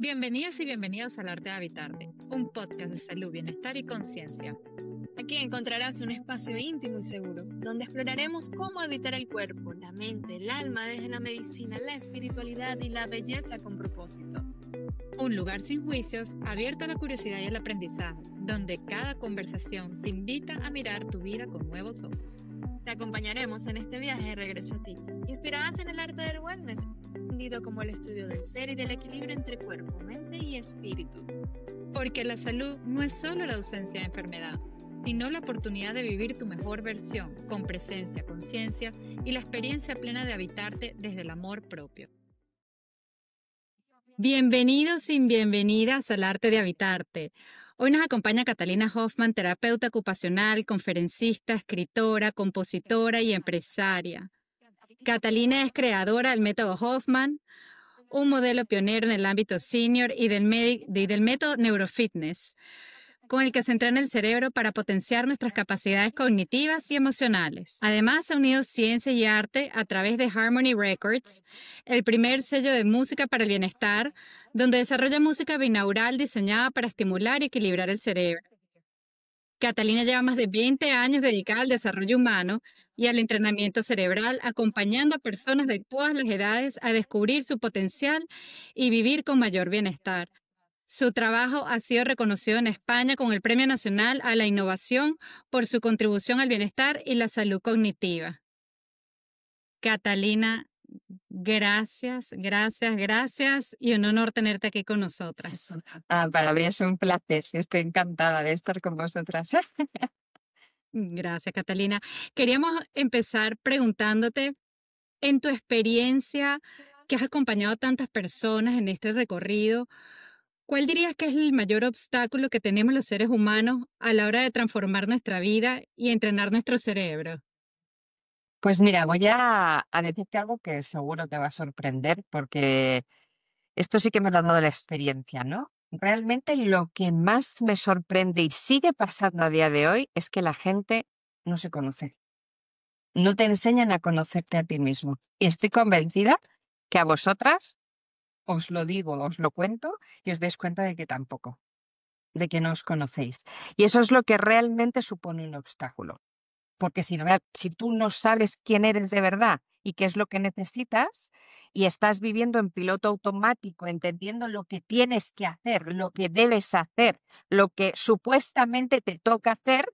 Bienvenidas y bienvenidos al Arte de Habitarte, un podcast de salud, bienestar y conciencia. Aquí encontrarás un espacio íntimo y seguro, donde exploraremos cómo habitar el cuerpo, la mente, el alma desde la medicina, la espiritualidad y la belleza con propósito. Un lugar sin juicios, abierto a la curiosidad y el aprendizaje, donde cada conversación te invita a mirar tu vida con nuevos ojos. Te acompañaremos en este viaje de regreso a ti, inspiradas en el arte del wellness, entendido como el estudio del ser y del equilibrio entre cuerpo, mente y espíritu. Porque la salud no es solo la ausencia de enfermedad, sino la oportunidad de vivir tu mejor versión, con presencia, conciencia y la experiencia plena de habitarte desde el amor propio. Bienvenidos y bienvenidas al Arte de Habitarte. Hoy nos acompaña Catalina Hoffman, terapeuta ocupacional, conferencista, escritora, compositora y empresaria. Catalina es creadora del método Hoffman, un modelo pionero en el ámbito senior y del método Neurofitness, con el que se entrena el cerebro para potenciar nuestras capacidades cognitivas y emocionales. Además, ha unido ciencia y arte a través de Harmony Records, el primer sello de música para el bienestar, donde desarrolla música binaural diseñada para estimular y equilibrar el cerebro. Catalina lleva más de 20 años dedicada al desarrollo humano y al entrenamiento cerebral, acompañando a personas de todas las edades a descubrir su potencial y vivir con mayor bienestar. Su trabajo ha sido reconocido en España con el Premio Nacional a la Innovación por su contribución al bienestar y la salud cognitiva. Catalina, gracias y un honor tenerte aquí con nosotras. Para mí es un placer, estoy encantada de estar con vosotras. Gracias, Catalina. Queríamos empezar preguntándote, en tu experiencia, que has acompañado a tantas personas en este recorrido, ¿cuál dirías que es el mayor obstáculo que tenemos los seres humanos a la hora de transformar nuestra vida y entrenar nuestro cerebro? Pues mira, voy a decirte algo que seguro te va a sorprender porque esto sí que me lo ha dado la experiencia, ¿no? Realmente lo que más me sorprende y sigue pasando a día de hoy es que la gente no se conoce. No te enseñan a conocerte a ti mismo. Y estoy convencida que a vosotras os lo digo, os lo cuento y os dais cuenta de que tampoco, de que no os conocéis. Y eso es lo que realmente supone un obstáculo. Porque si tú no sabes quién eres de verdad y qué es lo que necesitas y estás viviendo en piloto automático, entendiendo lo que tienes que hacer, lo que debes hacer, lo que supuestamente te toca hacer,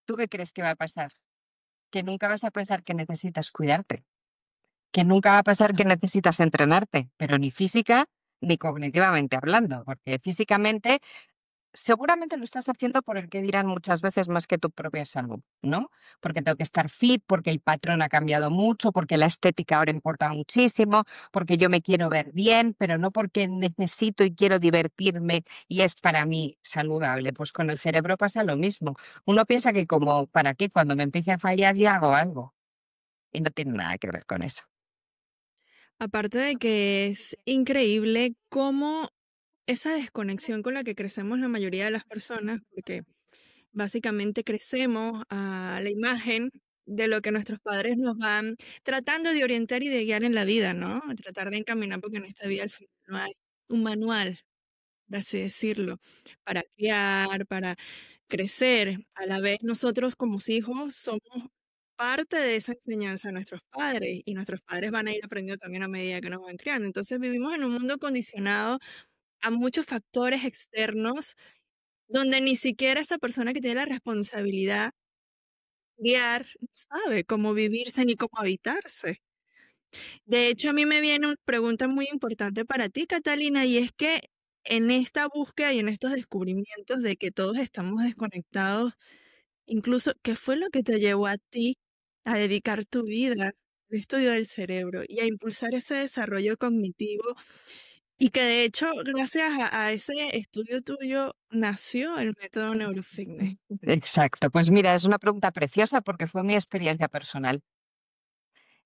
¿tú qué crees que va a pasar? Que nunca vas a pensar que necesitas cuidarte, que nunca va a pasar que necesitas entrenarte, pero ni física ni cognitivamente hablando, porque físicamente seguramente lo estás haciendo por el que dirán muchas veces más que tu propia salud, ¿no? Porque tengo que estar fit, porque el patrón ha cambiado mucho, porque la estética ahora importa muchísimo, porque yo me quiero ver bien, pero no porque necesito y quiero divertirme y es para mí saludable. Pues con el cerebro pasa lo mismo. Uno piensa que como, ¿para qué? Cuando me empiece a fallar ya hago algo. Y no tiene nada que ver con eso. Aparte de que es increíble cómo esa desconexión con la que crecemos la mayoría de las personas, porque básicamente crecemos a la imagen de lo que nuestros padres nos van tratando de orientar y de guiar en la vida, ¿no? A tratar de encaminar, porque en esta vida al final no hay un manual, de así decirlo, para criar, para crecer. A la vez nosotros como hijos somos parte de esa enseñanza de nuestros padres y nuestros padres van a ir aprendiendo también a medida que nos van criando. Entonces vivimos en un mundo condicionado a muchos factores externos donde ni siquiera esa persona que tiene la responsabilidad de guiar no sabe cómo vivirse ni cómo habitarse. De hecho, a mí me viene una pregunta muy importante para ti, Catalina, y es que en esta búsqueda y en estos descubrimientos de que todos estamos desconectados, incluso, ¿qué fue lo que te llevó a ti a dedicar tu vida al estudio del cerebro y a impulsar ese desarrollo cognitivo? Y que de hecho, gracias a ese estudio tuyo, nació el método Neurofitness. Exacto. Pues mira, es una pregunta preciosa porque fue mi experiencia personal.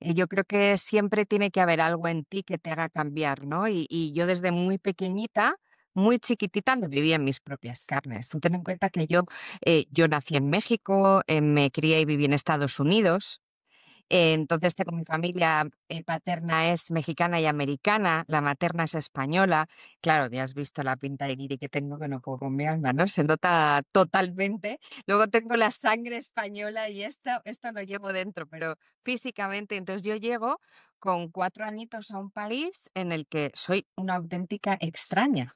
Yo creo que siempre tiene que haber algo en ti que te haga cambiar, ¿no? Y yo desde muy pequeñita, muy chiquitita, lo viví en mis propias carnes. Tú ten en cuenta que yo nací en México, me crié y viví en Estados Unidos. Entonces tengo mi familia paterna es mexicana y americana, la materna es española. Claro, ya has visto la pinta de guiri que tengo, que no puedo con mi alma, ¿no? Se nota totalmente. Luego tengo la sangre española y esto lo llevo dentro, pero físicamente. Entonces yo llego con 4 añitos a un país en el que soy una auténtica extraña.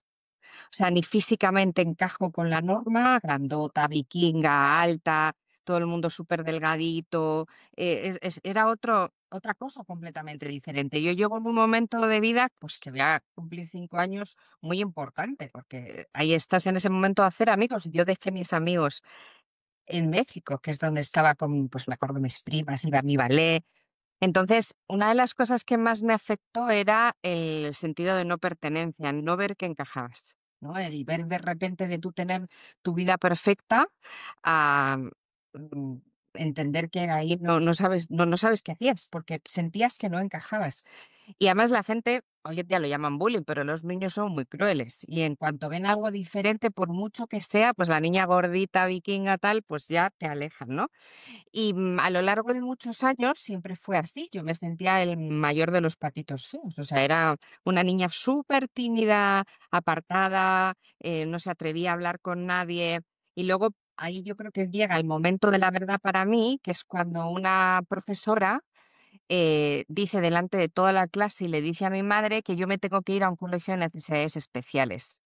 O sea, ni físicamente encajo con la norma, grandota, vikinga, alta, todo el mundo súper delgadito. Era otra cosa completamente diferente. Yo llego en un momento de vida, pues que voy a cumplir 5 años, muy importante, porque ahí estás en ese momento de hacer amigos. Yo dejé mis amigos en México, que es donde estaba con, pues me acuerdo, mis primas, iba a mi ballet. Entonces, una de las cosas que más me afectó era el sentido de no pertenencia, no ver que encajabas, ¿no? El ver de repente de tú tener tu vida perfecta a mm, entender que ahí no sabes qué hacías, porque sentías que no encajabas. Y además la gente, hoy en día lo llaman bullying, pero los niños son muy crueles. Y en cuanto ven algo diferente, por mucho que sea, pues la niña gordita, vikinga, tal, pues ya te alejan, ¿no? Y a lo largo de muchos años siempre fue así. Yo me sentía el mayor de los patitos feos. O sea, era una niña súper tímida, apartada, no se atrevía a hablar con nadie. Y luego ahí yo creo que llega el momento de la verdad para mí, que es cuando una profesora dice delante de toda la clase y le dice a mi madre que yo me tengo que ir a un colegio de necesidades especiales,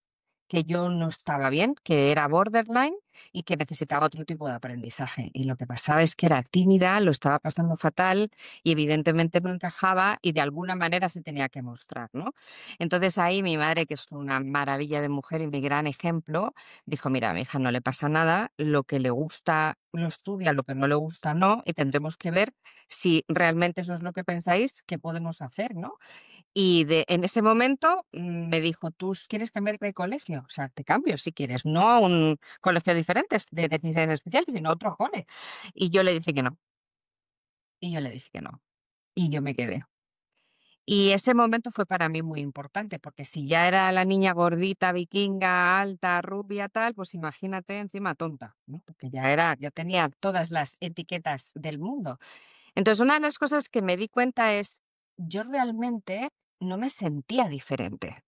que yo no estaba bien, que era borderline y que necesitaba otro tipo de aprendizaje. Y lo que pasaba es que era tímida, lo estaba pasando fatal y evidentemente no encajaba y de alguna manera se tenía que mostrar, ¿no? Entonces ahí mi madre, que es una maravilla de mujer y mi gran ejemplo, dijo, mira, a mi hija no le pasa nada, lo que le gusta lo estudia, lo que no le gusta no, y tendremos que ver si realmente eso es lo que pensáis, qué podemos hacer, ¿no? Y en ese momento me dijo, ¿tú quieres cambiar de colegio? O sea, te cambio si quieres, no a un colegio diferente de necesidades especiales, sino a otro cole. Y yo le dije que no. Y yo le dije que no. Y yo me quedé. Y ese momento fue para mí muy importante, porque si ya era la niña gordita, vikinga, alta, rubia, tal, pues imagínate encima tonta, ¿no? Porque ya tenía todas las etiquetas del mundo. Entonces, una de las cosas que me di cuenta es, yo realmente no me sentía diferente.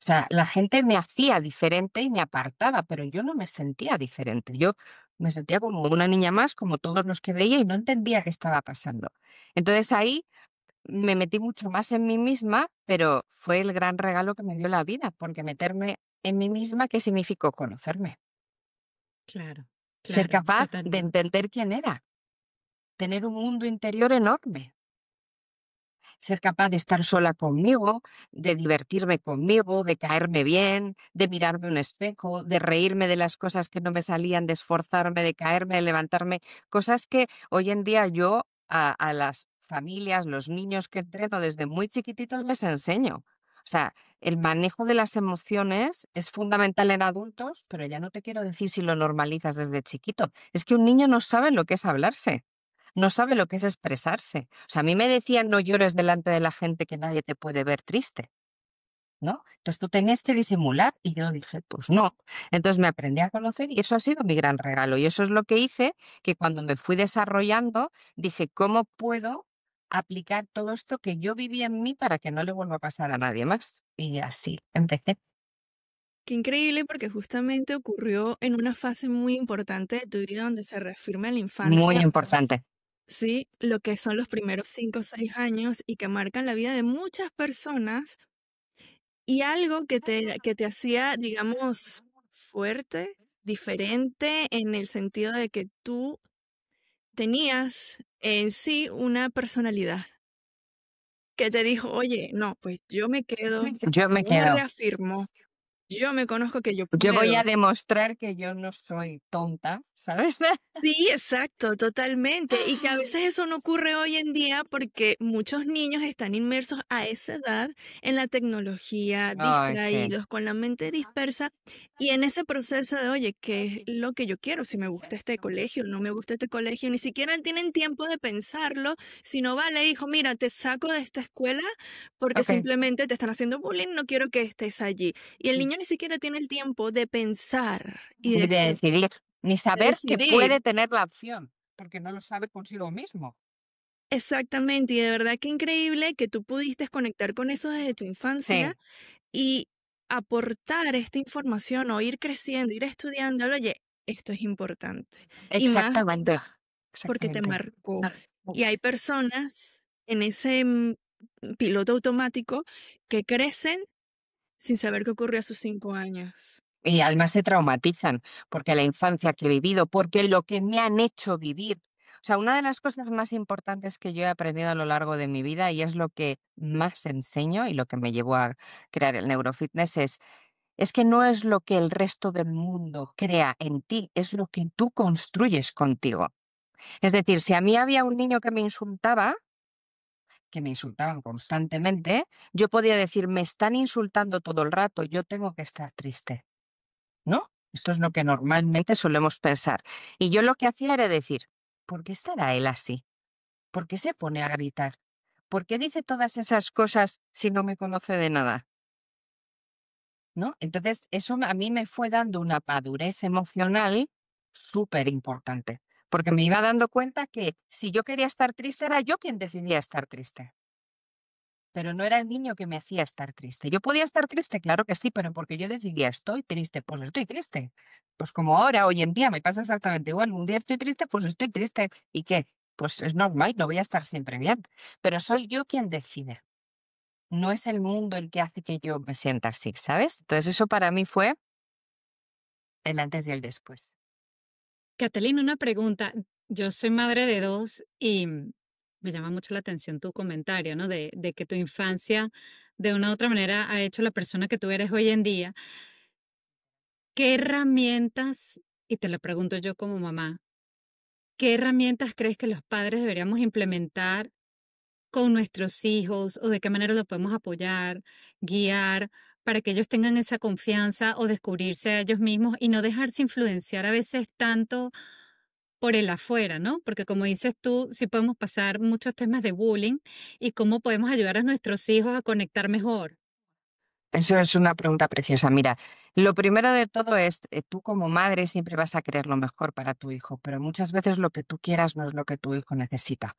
O sea, la gente me hacía diferente y me apartaba, pero yo no me sentía diferente. Yo me sentía como una niña más, como todos los que veía, y no entendía qué estaba pasando. Entonces ahí me metí mucho más en mí misma, pero fue el gran regalo que me dio la vida, porque meterme en mí misma, ¿qué significó? Conocerme, Claro, ser claro, capaz de totalmente. entender quién era, tener un mundo interior enorme. Ser capaz de estar sola conmigo, de divertirme conmigo, de caerme bien, de mirarme un espejo, de reírme de las cosas que no me salían, de esforzarme, de caerme, de levantarme, cosas que hoy en día yo a las familias, los niños que entreno desde muy chiquititos les enseño. O sea, el manejo de las emociones es fundamental en adultos, pero ya no te quiero decir si lo normalizas desde chiquito. Es que un niño no sabe lo que es hablarse. No sabe lo que es expresarse. O sea, a mí me decían: "No llores delante de la gente, que nadie te puede ver triste", ¿no? Entonces tú tenías que disimular y yo dije: "Pues no". Entonces me aprendí a conocer y eso ha sido mi gran regalo. Y eso es lo que hice, que cuando me fui desarrollando, dije: "¿Cómo puedo aplicar todo esto que yo viví en mí para que no le vuelva a pasar a nadie más?". Y así empecé. Qué increíble porque justamente ocurrió en una fase muy importante de tu vida donde se reafirma en la Muy infancia, importante. sí, lo que son los primeros 5 o 6 años y que marcan la vida de muchas personas y algo que te hacía, digamos, fuerte, diferente en el sentido de que tú tenías en sí una personalidad que te dijo, oye, no, pues yo me quedo, Yo me yo me quedo. reafirmo, yo me conozco que yo Yo voy a puedo. demostrar que yo no soy tonta, ¿sabes? Sí, exacto, totalmente. Y que a veces eso no ocurre hoy en día porque muchos niños están inmersos a esa edad en la tecnología, Ay, sí. distraídos, con la mente dispersa y en ese proceso de, oye, ¿qué es lo que yo quiero? Si me gusta este colegio, no me gusta este colegio, ni siquiera tienen tiempo de pensarlo, sino, vale, hijo, mira, te saco de esta escuela porque Okey. simplemente te están haciendo bullying, no quiero que estés allí. Y el niño ni siquiera tiene el tiempo de pensar y Ni de decir, decidir, ni de saber que decidir. puede tener la opción, porque no lo sabe consigo mismo. Exactamente, y de verdad que increíble que tú pudiste conectar con eso desde tu Sí, infancia y aportar esta información o ir creciendo, ir estudiando, oye, esto es importante. Y más exactamente, porque te exactamente. marcó. Y hay personas en ese piloto automático que crecen sin saber qué ocurrió a sus 5 años. Y además se traumatizan, porque la infancia que he vivido, porque lo que me han hecho vivir. O sea, una de las cosas más importantes que yo he aprendido a lo largo de mi vida y es lo que más enseño y lo que me llevó a crear el neurofitness es que no es lo que el resto del mundo crea en ti, es lo que tú construyes contigo. Es decir, si a mí había un niño que me insultaban constantemente, yo podía decir, me están insultando todo el rato, yo tengo que estar triste. ¿No? Esto es lo que normalmente solemos pensar. Y yo lo que hacía era decir, ¿por qué estará él así? ¿Por qué se pone a gritar? ¿Por qué dice todas esas cosas si no me conoce de nada? ¿No? Entonces, eso a mí me fue dando una madurez emocional súper importante, porque me iba dando cuenta que si yo quería estar triste, era yo quien decidía estar triste. Pero no era el niño que me hacía estar triste. Yo podía estar triste, claro que sí, pero porque yo decidía, estoy triste, pues estoy triste. Pues como ahora, hoy en día, me pasa exactamente igual. Un día estoy triste, pues estoy triste. ¿Y qué? Pues es normal, no voy a estar siempre bien. Pero soy yo quien decide. No es el mundo el que hace que yo me sienta así, ¿sabes? Entonces eso para mí fue el antes y el después. Catalina, una pregunta. Yo soy madre de dos y me llama mucho la atención tu comentario, ¿no? De que tu infancia de una u otra manera ha hecho la persona que tú eres hoy en día. ¿Qué herramientas, y te lo pregunto yo como mamá, qué herramientas crees que los padres deberíamos implementar con nuestros hijos o de qué manera los podemos apoyar, guiar, para que ellos tengan esa confianza o descubrirse a ellos mismos y no dejarse influenciar a veces tanto por el afuera, ¿no? Porque como dices tú, sí podemos pasar muchos temas de bullying y cómo podemos ayudar a nuestros hijos a conectar mejor. Eso es una pregunta preciosa. Mira, lo primero de todo es, tú como madre siempre vas a querer lo mejor para tu hijo, pero muchas veces lo que tú quieras no es lo que tu hijo necesita.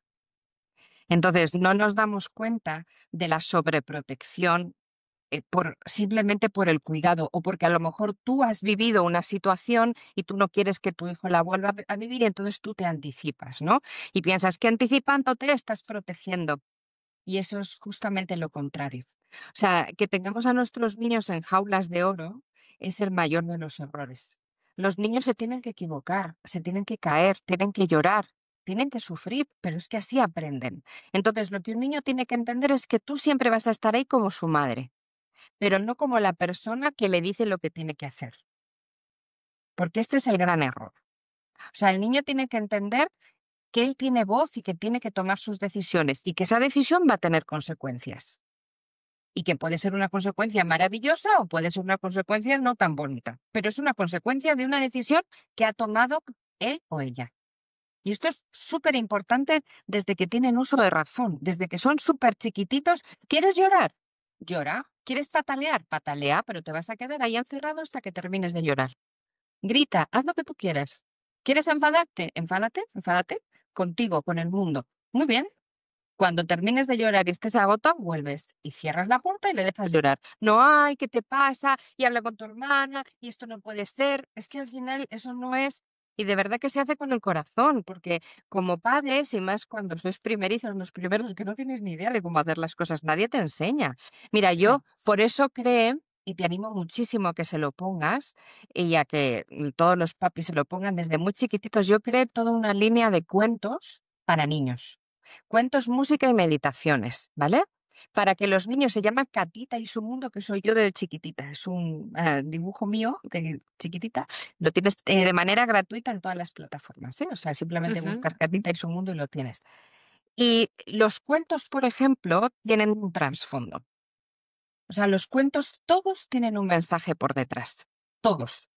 Entonces, no nos damos cuenta de la sobreprotección simplemente por el cuidado o porque a lo mejor tú has vivido una situación y tú no quieres que tu hijo la vuelva a vivir y entonces tú te anticipas, ¿no? Y piensas que anticipándote estás protegiendo. Y eso es justamente lo contrario. O sea, que tengamos a nuestros niños en jaulas de oro es el mayor de los errores. Los niños se tienen que equivocar, se tienen que caer, tienen que llorar, tienen que sufrir, pero es que así aprenden. Entonces, lo que un niño tiene que entender es que tú siempre vas a estar ahí como su madre, pero no como la persona que le dice lo que tiene que hacer, porque este es el gran error. O sea, el niño tiene que entender que él tiene voz y que tiene que tomar sus decisiones y que esa decisión va a tener consecuencias. Y que puede ser una consecuencia maravillosa o puede ser una consecuencia no tan bonita, pero es una consecuencia de una decisión que ha tomado él o ella. Y esto es súper importante desde que tienen uso de razón, desde que son súper chiquititos. ¿Quieres llorar? Llora. ¿Quieres patalear? Patalea, pero te vas a quedar ahí encerrado hasta que termines de llorar. Grita, haz lo que tú quieras. ¿Quieres enfadarte? Enfádate, enfádate contigo, con el mundo. Muy bien, cuando termines de llorar y estés agotado, vuelves y cierras la puerta y le dejas llorar. No, ay, ¿qué te pasa? Y habla con tu hermana y esto no puede ser. Es que al final eso no es. Y de verdad que se hace con el corazón, porque como padres, y más cuando sois primerizos, los primeros que no tienes ni idea de cómo hacer las cosas, nadie te enseña. Mira, yo Sí. por eso creo, y te animo muchísimo a que se lo pongas, y a que todos los papis se lo pongan desde muy chiquititos, yo creé toda una línea de cuentos para niños. Cuentos, música y meditaciones, ¿vale? Para que los niños se llaman Catita y su mundo, que soy yo de chiquitita. Es un dibujo mío de chiquitita. Lo tienes de manera gratuita en todas las plataformas, ¿eh? O sea, simplemente Ujú. buscas Catita y su mundo y lo tienes. Y los cuentos, por ejemplo, tienen un trasfondo. O sea, los cuentos todos tienen un mensaje por detrás. Todos.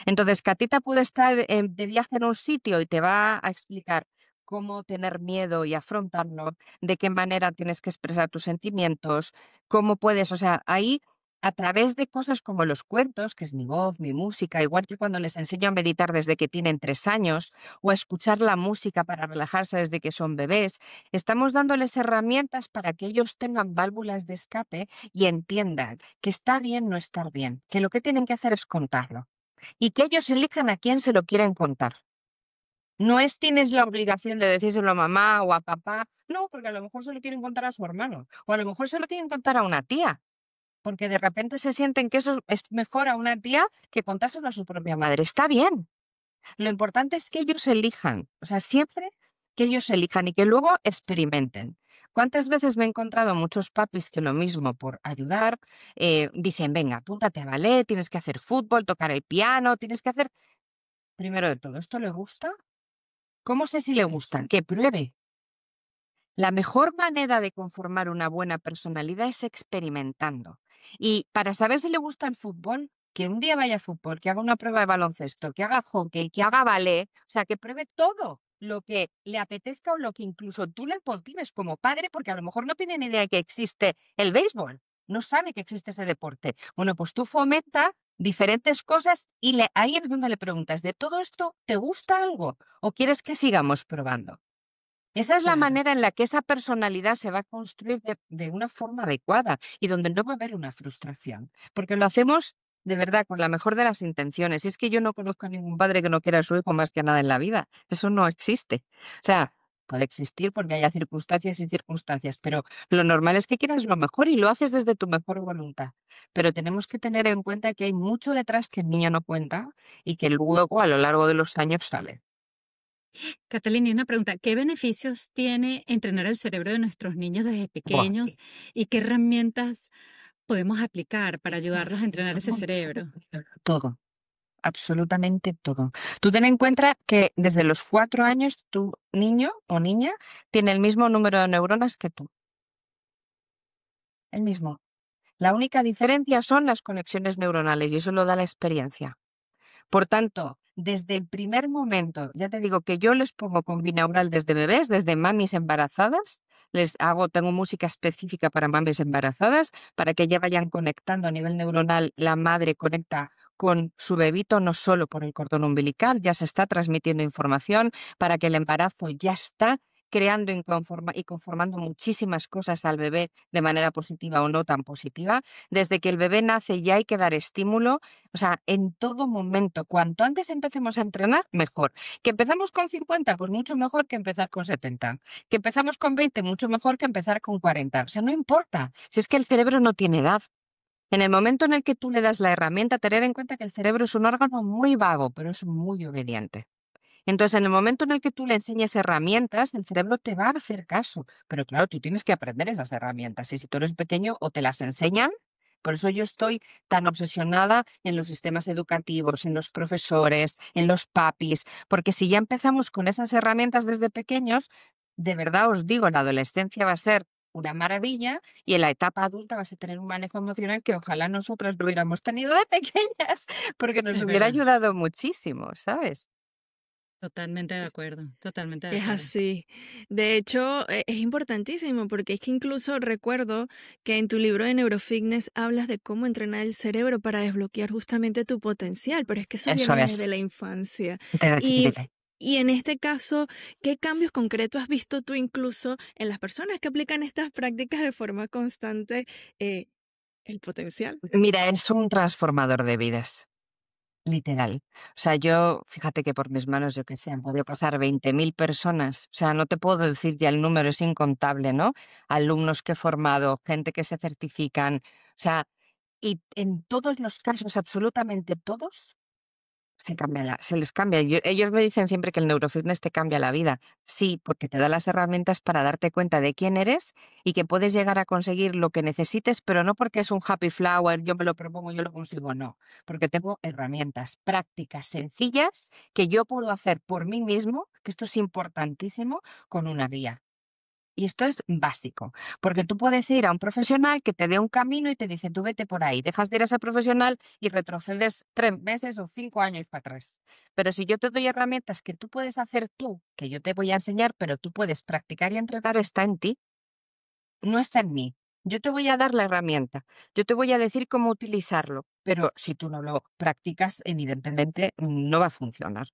Entonces, Catita puede estar de viaje en un sitio y te va a explicar cómo tener miedo y afrontarlo, de qué manera tienes que expresar tus sentimientos, cómo puedes, o sea, ahí a través de cosas como los cuentos, que es mi voz, mi música, igual que cuando les enseño a meditar desde que tienen 3 años o a escuchar la música para relajarse desde que son bebés, estamos dándoles herramientas para que ellos tengan válvulas de escape y entiendan que está bien no estar bien, que lo que tienen que hacer es contarlo y que ellos elijan a quién se lo quieren contar. No es tienes la obligación de decírselo a mamá o a papá, no, porque a lo mejor se lo quieren contar a su hermano o a lo mejor se lo quieren contar a una tía, porque de repente se sienten que eso es mejor a una tía que contárselo a su propia madre. Está bien. Lo importante es que ellos elijan, o sea, siempre que ellos elijan y que luego experimenten. ¿Cuántas veces me he encontrado muchos papis que lo mismo por ayudar, dicen, venga, apúntate a ballet, tienes que hacer fútbol, tocar el piano, tienes que hacer, primero de todo, ¿esto le gusta? ¿Cómo sé si le gusta? Que pruebe. La mejor manera de conformar una buena personalidad es experimentando. Y para saber si le gusta el fútbol, que un día vaya a fútbol, que haga una prueba de baloncesto, que haga hockey, que haga ballet, o sea, que pruebe todo lo que le apetezca o lo que incluso tú le motives como padre, porque a lo mejor no tiene ni idea de que existe el béisbol, no sabe que existe ese deporte. Bueno, pues tú fomenta diferentes cosas y ahí es donde le preguntas, ¿de todo esto te gusta algo o quieres que sigamos probando? Esa es la Claro. manera en la que esa personalidad se va a construir de una forma adecuada y donde no va a haber una frustración, porque lo hacemos de verdad con la mejor de las intenciones. Y es que yo no conozco a ningún padre que no quiera a su hijo más que nada en la vida. Eso no existe. O sea, puede existir porque haya circunstancias y circunstancias, pero lo normal es que quieras lo mejor y lo haces desde tu mejor voluntad. Pero tenemos que tener en cuenta que hay mucho detrás que el niño no cuenta y que luego a lo largo de los años sale. Catalina, y una pregunta, ¿qué beneficios tiene entrenar el cerebro de nuestros niños desde Buah. pequeños y qué herramientas podemos aplicar para ayudarlos a entrenar ese cerebro? Todo. Absolutamente todo. Tú ten en cuenta que desde los 4 años tu niño o niña tiene el mismo número de neuronas que tú, el mismo. La única diferencia son las conexiones neuronales y eso lo da la experiencia. Por tanto, desde el primer momento, ya te digo que yo les pongo con binaural desde bebés, desde mamis embarazadas, tengo música específica para mamis embarazadas, para que ya vayan conectando a nivel neuronal, la madre conecta con su bebito, no solo por el cordón umbilical, ya se está transmitiendo información para que el embarazo ya está creando y conformando muchísimas cosas al bebé de manera positiva o no tan positiva. Desde que el bebé nace ya hay que dar estímulo, o sea, en todo momento, cuanto antes empecemos a entrenar, mejor. ¿Que empezamos con 50? Pues mucho mejor que empezar con 70. ¿Que empezamos con 20? Mucho mejor que empezar con 40. O sea, no importa. Si es que el cerebro no tiene edad. En el momento en el que tú le das la herramienta, tener en cuenta que el cerebro es un órgano muy vago, pero es muy obediente. Entonces, en el momento en el que tú le enseñes herramientas, el cerebro te va a hacer caso. Pero claro, tú tienes que aprender esas herramientas. Y si tú eres pequeño o te las enseñan, por eso yo estoy tan obsesionada en los sistemas educativos, en los profesores, en los papis, porque si ya empezamos con esas herramientas desde pequeños, de verdad os digo, la adolescencia va a ser una maravilla y en la etapa adulta vas a tener un manejo emocional que ojalá nosotras lo hubiéramos tenido de pequeñas, porque nos Es hubiera verdad, ayudado muchísimo, ¿sabes? totalmente de acuerdo, totalmente de Es acuerdo. así. De hecho, es importantísimo porque es que incluso recuerdo que en tu libro de Neurofitness hablas de cómo entrenar el cerebro para desbloquear justamente tu potencial, pero es que eso Eso viene desde es, la infancia. desde Y, chiquitita. y en este caso, ¿qué cambios concretos has visto tú incluso en las personas que aplican estas prácticas de forma constante, eh, el potencial? Mira, es un transformador de vidas, literal. O sea, yo, fíjate que por mis manos, yo qué sé, han podido pasar 20.000 personas. O sea, no te puedo decir ya el número, es incontable, ¿no? Alumnos que he formado, gente que se certifican. O sea, y en todos los casos, absolutamente todos, se les cambia. Ellos me dicen siempre que el neurofitness te cambia la vida. Sí, porque te da las herramientas para darte cuenta de quién eres y que puedes llegar a conseguir lo que necesites, pero no porque es un happy flower, yo me lo propongo, yo lo consigo, no. Porque tengo herramientas prácticas, sencillas, que yo puedo hacer por mí mismo, que esto es importantísimo, con una guía. Y esto es básico, porque tú puedes ir a un profesional que te dé un camino y te dice, tú vete por ahí, dejas de ir a ese profesional y retrocedes 3 meses o 5 años para atrás. Pero si yo te doy herramientas que tú puedes hacer tú, que yo te voy a enseñar, pero tú puedes practicar y entrenar, está en ti, no está en mí. Yo te voy a dar la herramienta, yo te voy a decir cómo utilizarlo, pero si tú no lo practicas, evidentemente no va a funcionar.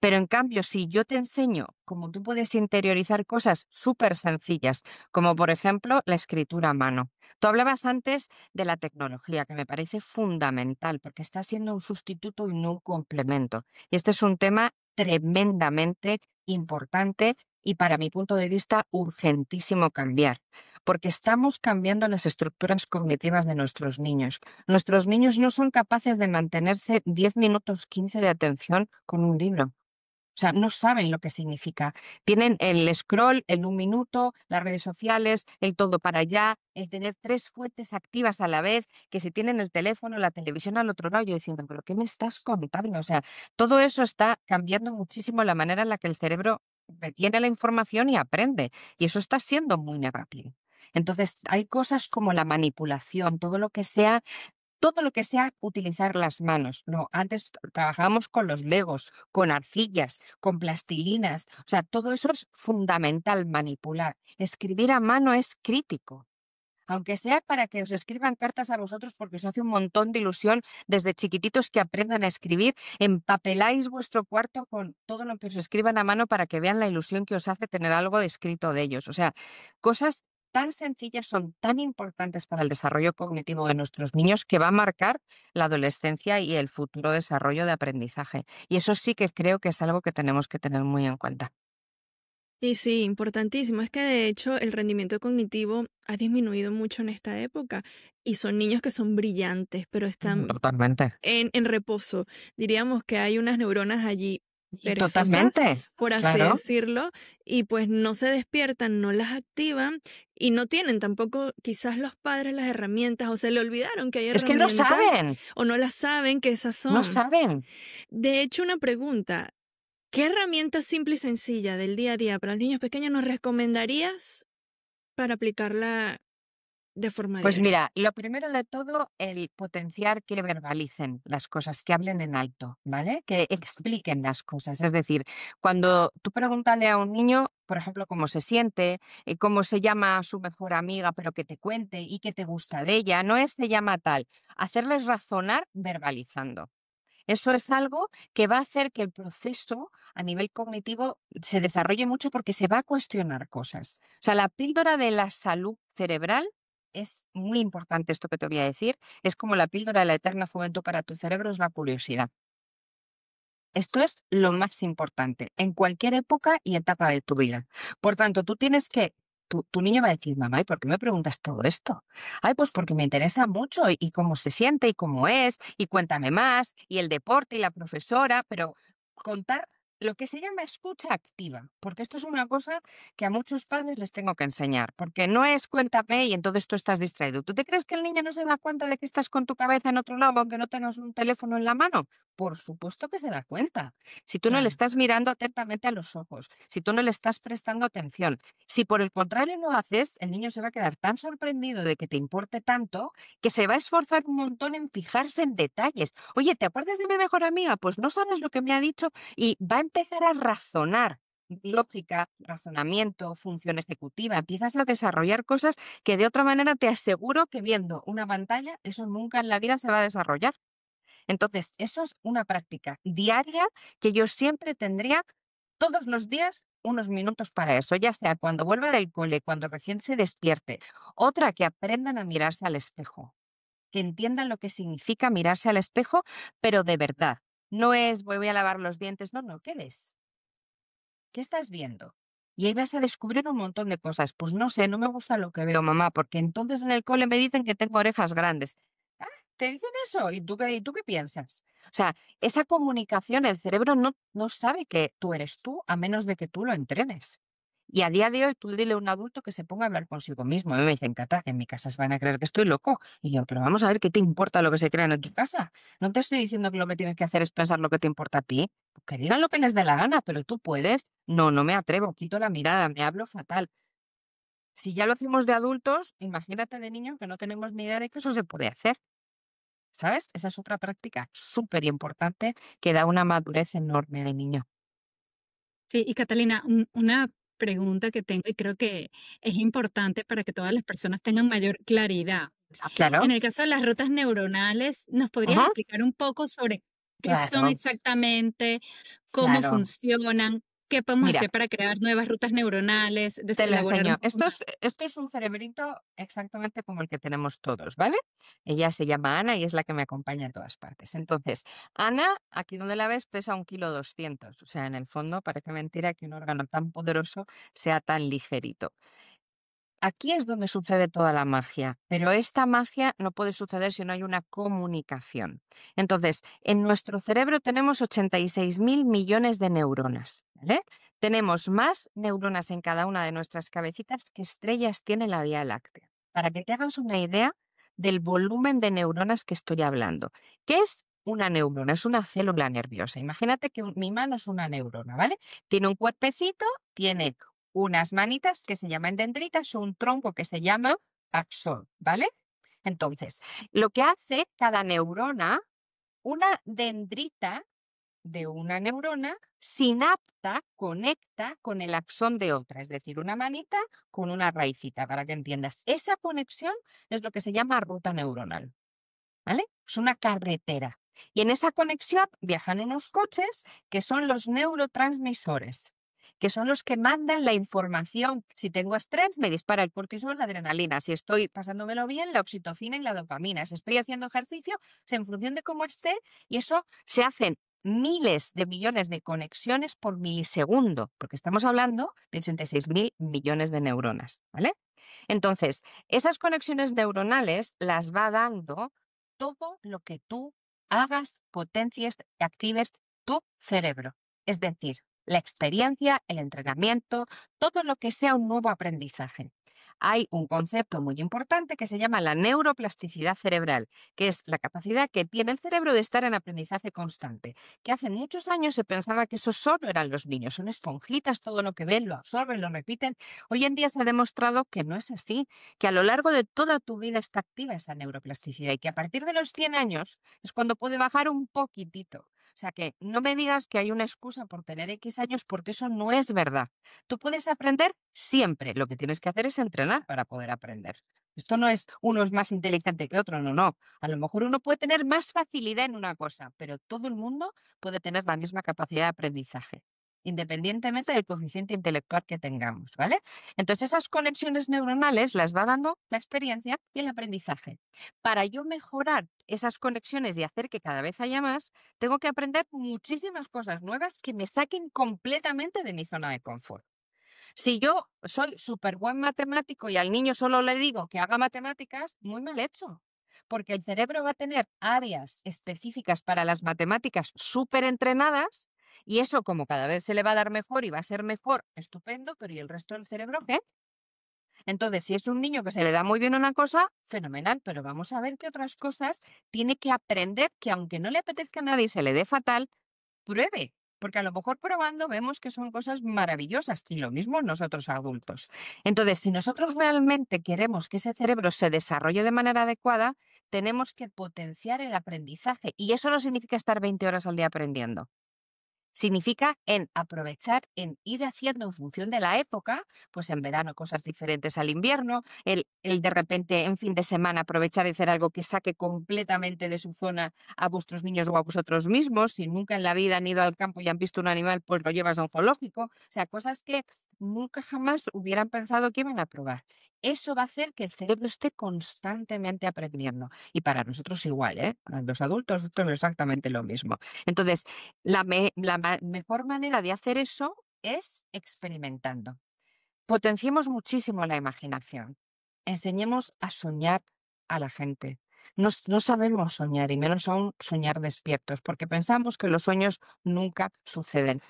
Pero en cambio, si yo te enseño cómo tú puedes interiorizar cosas súper sencillas, como por ejemplo la escritura a mano. Tú hablabas antes de la tecnología, que me parece fundamental, porque está siendo un sustituto y no un complemento. Y este es un tema tremendamente importante y para mi punto de vista urgentísimo cambiar, porque estamos cambiando las estructuras cognitivas de nuestros niños. Nuestros niños no son capaces de mantenerse 10 minutos, 15 de atención con un libro. O sea, no saben lo que significa. Tienen el scroll, el un minuto, las redes sociales, el todo para allá, el tener 3 fuentes activas a la vez, que si tienen el teléfono, la televisión al otro lado, yo diciendo, ¿pero qué me estás contando? O sea, todo eso está cambiando muchísimo la manera en la que el cerebro retiene la información y aprende. Y eso está siendo muy negativo. Entonces, hay cosas como la manipulación, todo lo que sea utilizar las manos. No, antes trabajábamos con los legos, con arcillas, con plastilinas. O sea, todo eso es fundamental, manipular. Escribir a mano es crítico. Aunque sea para que os escriban cartas a vosotros porque os hace un montón de ilusión desde chiquititos que aprendan a escribir, empapeláis vuestro cuarto con todo lo que os escriban a mano para que vean la ilusión que os hace tener algo escrito de ellos. O sea, cosas tan sencillas son tan importantes para el desarrollo cognitivo de nuestros niños que va a marcar la adolescencia y el futuro desarrollo de aprendizaje. Y eso sí que creo que es algo que tenemos que tener muy en cuenta. Y sí, importantísimo. Es que de hecho el rendimiento cognitivo ha disminuido mucho en esta época y son niños que son brillantes, pero están Totalmente. en reposo. Diríamos que hay unas neuronas allí Y perezosas, totalmente, por así claro. decirlo, y pues no se despiertan, no las activan y no tienen tampoco quizás los padres las herramientas o se le olvidaron que hay Es que no herramientas saben, o no las saben que esas no son. saben. De hecho, una pregunta. ¿Qué herramienta simple y sencilla del día a día para los niños pequeños nos recomendarías para aplicarla de forma Pues diaria? mira, lo primero de todo, el potenciar que verbalicen las cosas, que hablen en alto, ¿vale? Que expliquen las cosas. Es decir, cuando tú pregúntale a un niño, por ejemplo, cómo se siente, cómo se llama su mejor amiga, pero que te cuente y que te gusta de ella, no es se llama tal, hacerles razonar verbalizando. Eso es algo que va a hacer que el proceso a nivel cognitivo se desarrolle mucho porque se va a cuestionar cosas. O sea, la píldora de la salud cerebral es muy importante esto que te voy a decir. Es como la píldora de la eterna juventud para tu cerebro, es la curiosidad. Esto es lo más importante en cualquier época y etapa de tu vida. Por tanto, tú tienes que, tu niño va a decir, mamá, ¿y por qué me preguntas todo esto? Ay, pues porque me interesa mucho y cómo se siente y cómo es, y cuéntame más, y el deporte y la profesora, pero contar lo que se llama escucha activa, porque esto es una cosa que a muchos padres les tengo que enseñar, porque no es cuéntame y entonces tú estás distraído. ¿Tú te crees que el niño no se da cuenta de que estás con tu cabeza en otro lado, aunque no tengas un teléfono en la mano? Por supuesto que se da cuenta. Si tú no le Claro. estás mirando atentamente a los ojos, si tú no le estás prestando atención, si por el contrario lo haces, el niño se va a quedar tan sorprendido de que te importe tanto que se va a esforzar un montón en fijarse en detalles. Oye, ¿te acuerdas de mi mejor amiga? Pues no sabes lo que me ha dicho y va a empezar a razonar. Lógica, razonamiento, función ejecutiva. Empiezas a desarrollar cosas que de otra manera te aseguro que viendo una pantalla, eso nunca en la vida se va a desarrollar. Entonces, eso es una práctica diaria que yo siempre tendría todos los días unos minutos para eso, ya sea cuando vuelva del cole, cuando recién se despierte. Otra, que aprendan a mirarse al espejo, que entiendan lo que significa mirarse al espejo, pero de verdad. No es voy a lavar los dientes, no, no, ¿qué ves? ¿Qué estás viendo? Y ahí vas a descubrir un montón de cosas. Pues no sé, no me gusta lo que veo, mamá, porque entonces en el cole me dicen que tengo orejas grandes. Ah, ¿te dicen eso? ¿Y tú qué piensas? O sea, esa comunicación, el cerebro no sabe que tú eres tú a menos de que tú lo entrenes. Y a día de hoy tú dile a un adulto que se ponga a hablar consigo mismo. A mí me dicen, Cata, que en mi casa se van a creer que estoy loco. Y yo, pero vamos a ver qué te importa lo que se crean en tu casa. No te estoy diciendo que lo que tienes que hacer es pensar lo que te importa a ti. Que digan lo que les dé la gana, pero tú puedes. No, no me atrevo, quito la mirada, me hablo fatal. Si ya lo hacemos de adultos, imagínate de niños que no tenemos ni idea de que eso se puede hacer. ¿Sabes? Esa es otra práctica súper importante que da una madurez enorme al niño. Sí, y Catalina, una pregunta que tengo y creo que es importante para que todas las personas tengan mayor claridad. Ah, En claro. el caso de las rutas neuronales, ¿nos podrías Ujú. explicar un poco sobre qué son Claro, exactamente, cómo claro. funcionan, qué podemos Mira, hacer para crear nuevas rutas neuronales, te lo elaborar un enseño. poco más? Esto es un cerebrito exactamente como el que tenemos todos, ¿vale? Ella se llama Ana y es la que me acompaña en todas partes. Entonces, Ana, aquí donde la ves, pesa 1,2 kg. O sea, en el fondo parece mentira que un órgano tan poderoso sea tan ligerito. Aquí es donde sucede toda la magia, pero esta magia no puede suceder si no hay una comunicación. Entonces, en nuestro cerebro tenemos 86.000 millones de neuronas, ¿vale? Tenemos más neuronas en cada una de nuestras cabecitas que estrellas tiene la Vía Láctea. Para que te hagas una idea del volumen de neuronas que estoy hablando. ¿Qué es una neurona? Es una célula nerviosa. Imagínate que mi mano es una neurona, ¿vale? Tiene un cuerpecito, tiene unas manitas que se llaman dendritas o un tronco que se llama axón, ¿vale? Entonces, lo que hace cada neurona, una dendrita de una neurona sinapta, conecta con el axón de otra, es decir, una manita con una raicita, para que entiendas. Esa conexión es lo que se llama ruta neuronal, ¿vale? Es una carretera. Y en esa conexión viajan unos coches que son los neurotransmisores, que son los que mandan la información. Si tengo estrés, me dispara el cortisol, la adrenalina. Si estoy pasándomelo bien, la oxitocina y la dopamina. Si estoy haciendo ejercicio, en función de cómo esté, y eso se hacen miles de millones de conexiones por milisegundo, porque estamos hablando de 86.000 millones de neuronas, ¿vale? Entonces, esas conexiones neuronales las va dando todo lo que tú hagas, potencies, actives tu cerebro. Es decir, la experiencia, el entrenamiento, todo lo que sea un nuevo aprendizaje. Hay un concepto muy importante que se llama la neuroplasticidad cerebral, que es la capacidad que tiene el cerebro de estar en aprendizaje constante, que hace muchos años se pensaba que eso solo eran los niños, son esponjitas, todo lo que ven lo absorben, lo repiten. Hoy en día se ha demostrado que no es así, que a lo largo de toda tu vida está activa esa neuroplasticidad y que a partir de los 100 años es cuando puede bajar un poquitito. O sea que no me digas que hay una excusa por tener X años porque eso no es verdad. Tú puedes aprender siempre. Lo que tienes que hacer es entrenar para poder aprender. Esto no es uno es más inteligente que otro, no, no. A lo mejor uno puede tener más facilidad en una cosa, pero todo el mundo puede tener la misma capacidad de aprendizaje, independientemente del coeficiente intelectual que tengamos, ¿vale? Entonces, esas conexiones neuronales las va dando la experiencia y el aprendizaje. Para yo mejorar esas conexiones y hacer que cada vez haya más, tengo que aprender muchísimas cosas nuevas que me saquen completamente de mi zona de confort. Si yo soy súper buen matemático y al niño solo le digo que haga matemáticas, muy mal hecho. Porque el cerebro va a tener áreas específicas para las matemáticas súper entrenadas y eso como cada vez se le va a dar mejor y va a ser mejor, estupendo, pero ¿y el resto del cerebro qué? Entonces, si es un niño que se le da muy bien una cosa, fenomenal, pero vamos a ver qué otras cosas tiene que aprender que aunque no le apetezca a nadie y se le dé fatal, pruebe, porque a lo mejor probando vemos que son cosas maravillosas y lo mismo nosotros adultos. Entonces, si nosotros realmente queremos que ese cerebro se desarrolle de manera adecuada, tenemos que potenciar el aprendizaje y eso no significa estar 20 horas al día aprendiendo. Significa en aprovechar, en ir haciendo en función de la época, pues en verano cosas diferentes al invierno, el de repente en fin de semana aprovechar y hacer algo que saque completamente de su zona a vuestros niños o a vosotros mismos. Si nunca en la vida han ido al campo y han visto un animal, pues lo llevas a un zoológico. O sea, cosas que nunca jamás hubieran pensado que iban a probar. Eso va a hacer que el cerebro esté constantemente aprendiendo. Y para nosotros igual, ¿eh? Para los adultos esto es exactamente lo mismo. Entonces, la mejor manera de hacer eso es experimentando. Potenciemos muchísimo la imaginación. Enseñemos a soñar a la gente. No sabemos soñar y menos aún soñar despiertos porque pensamos que los sueños nunca suceden.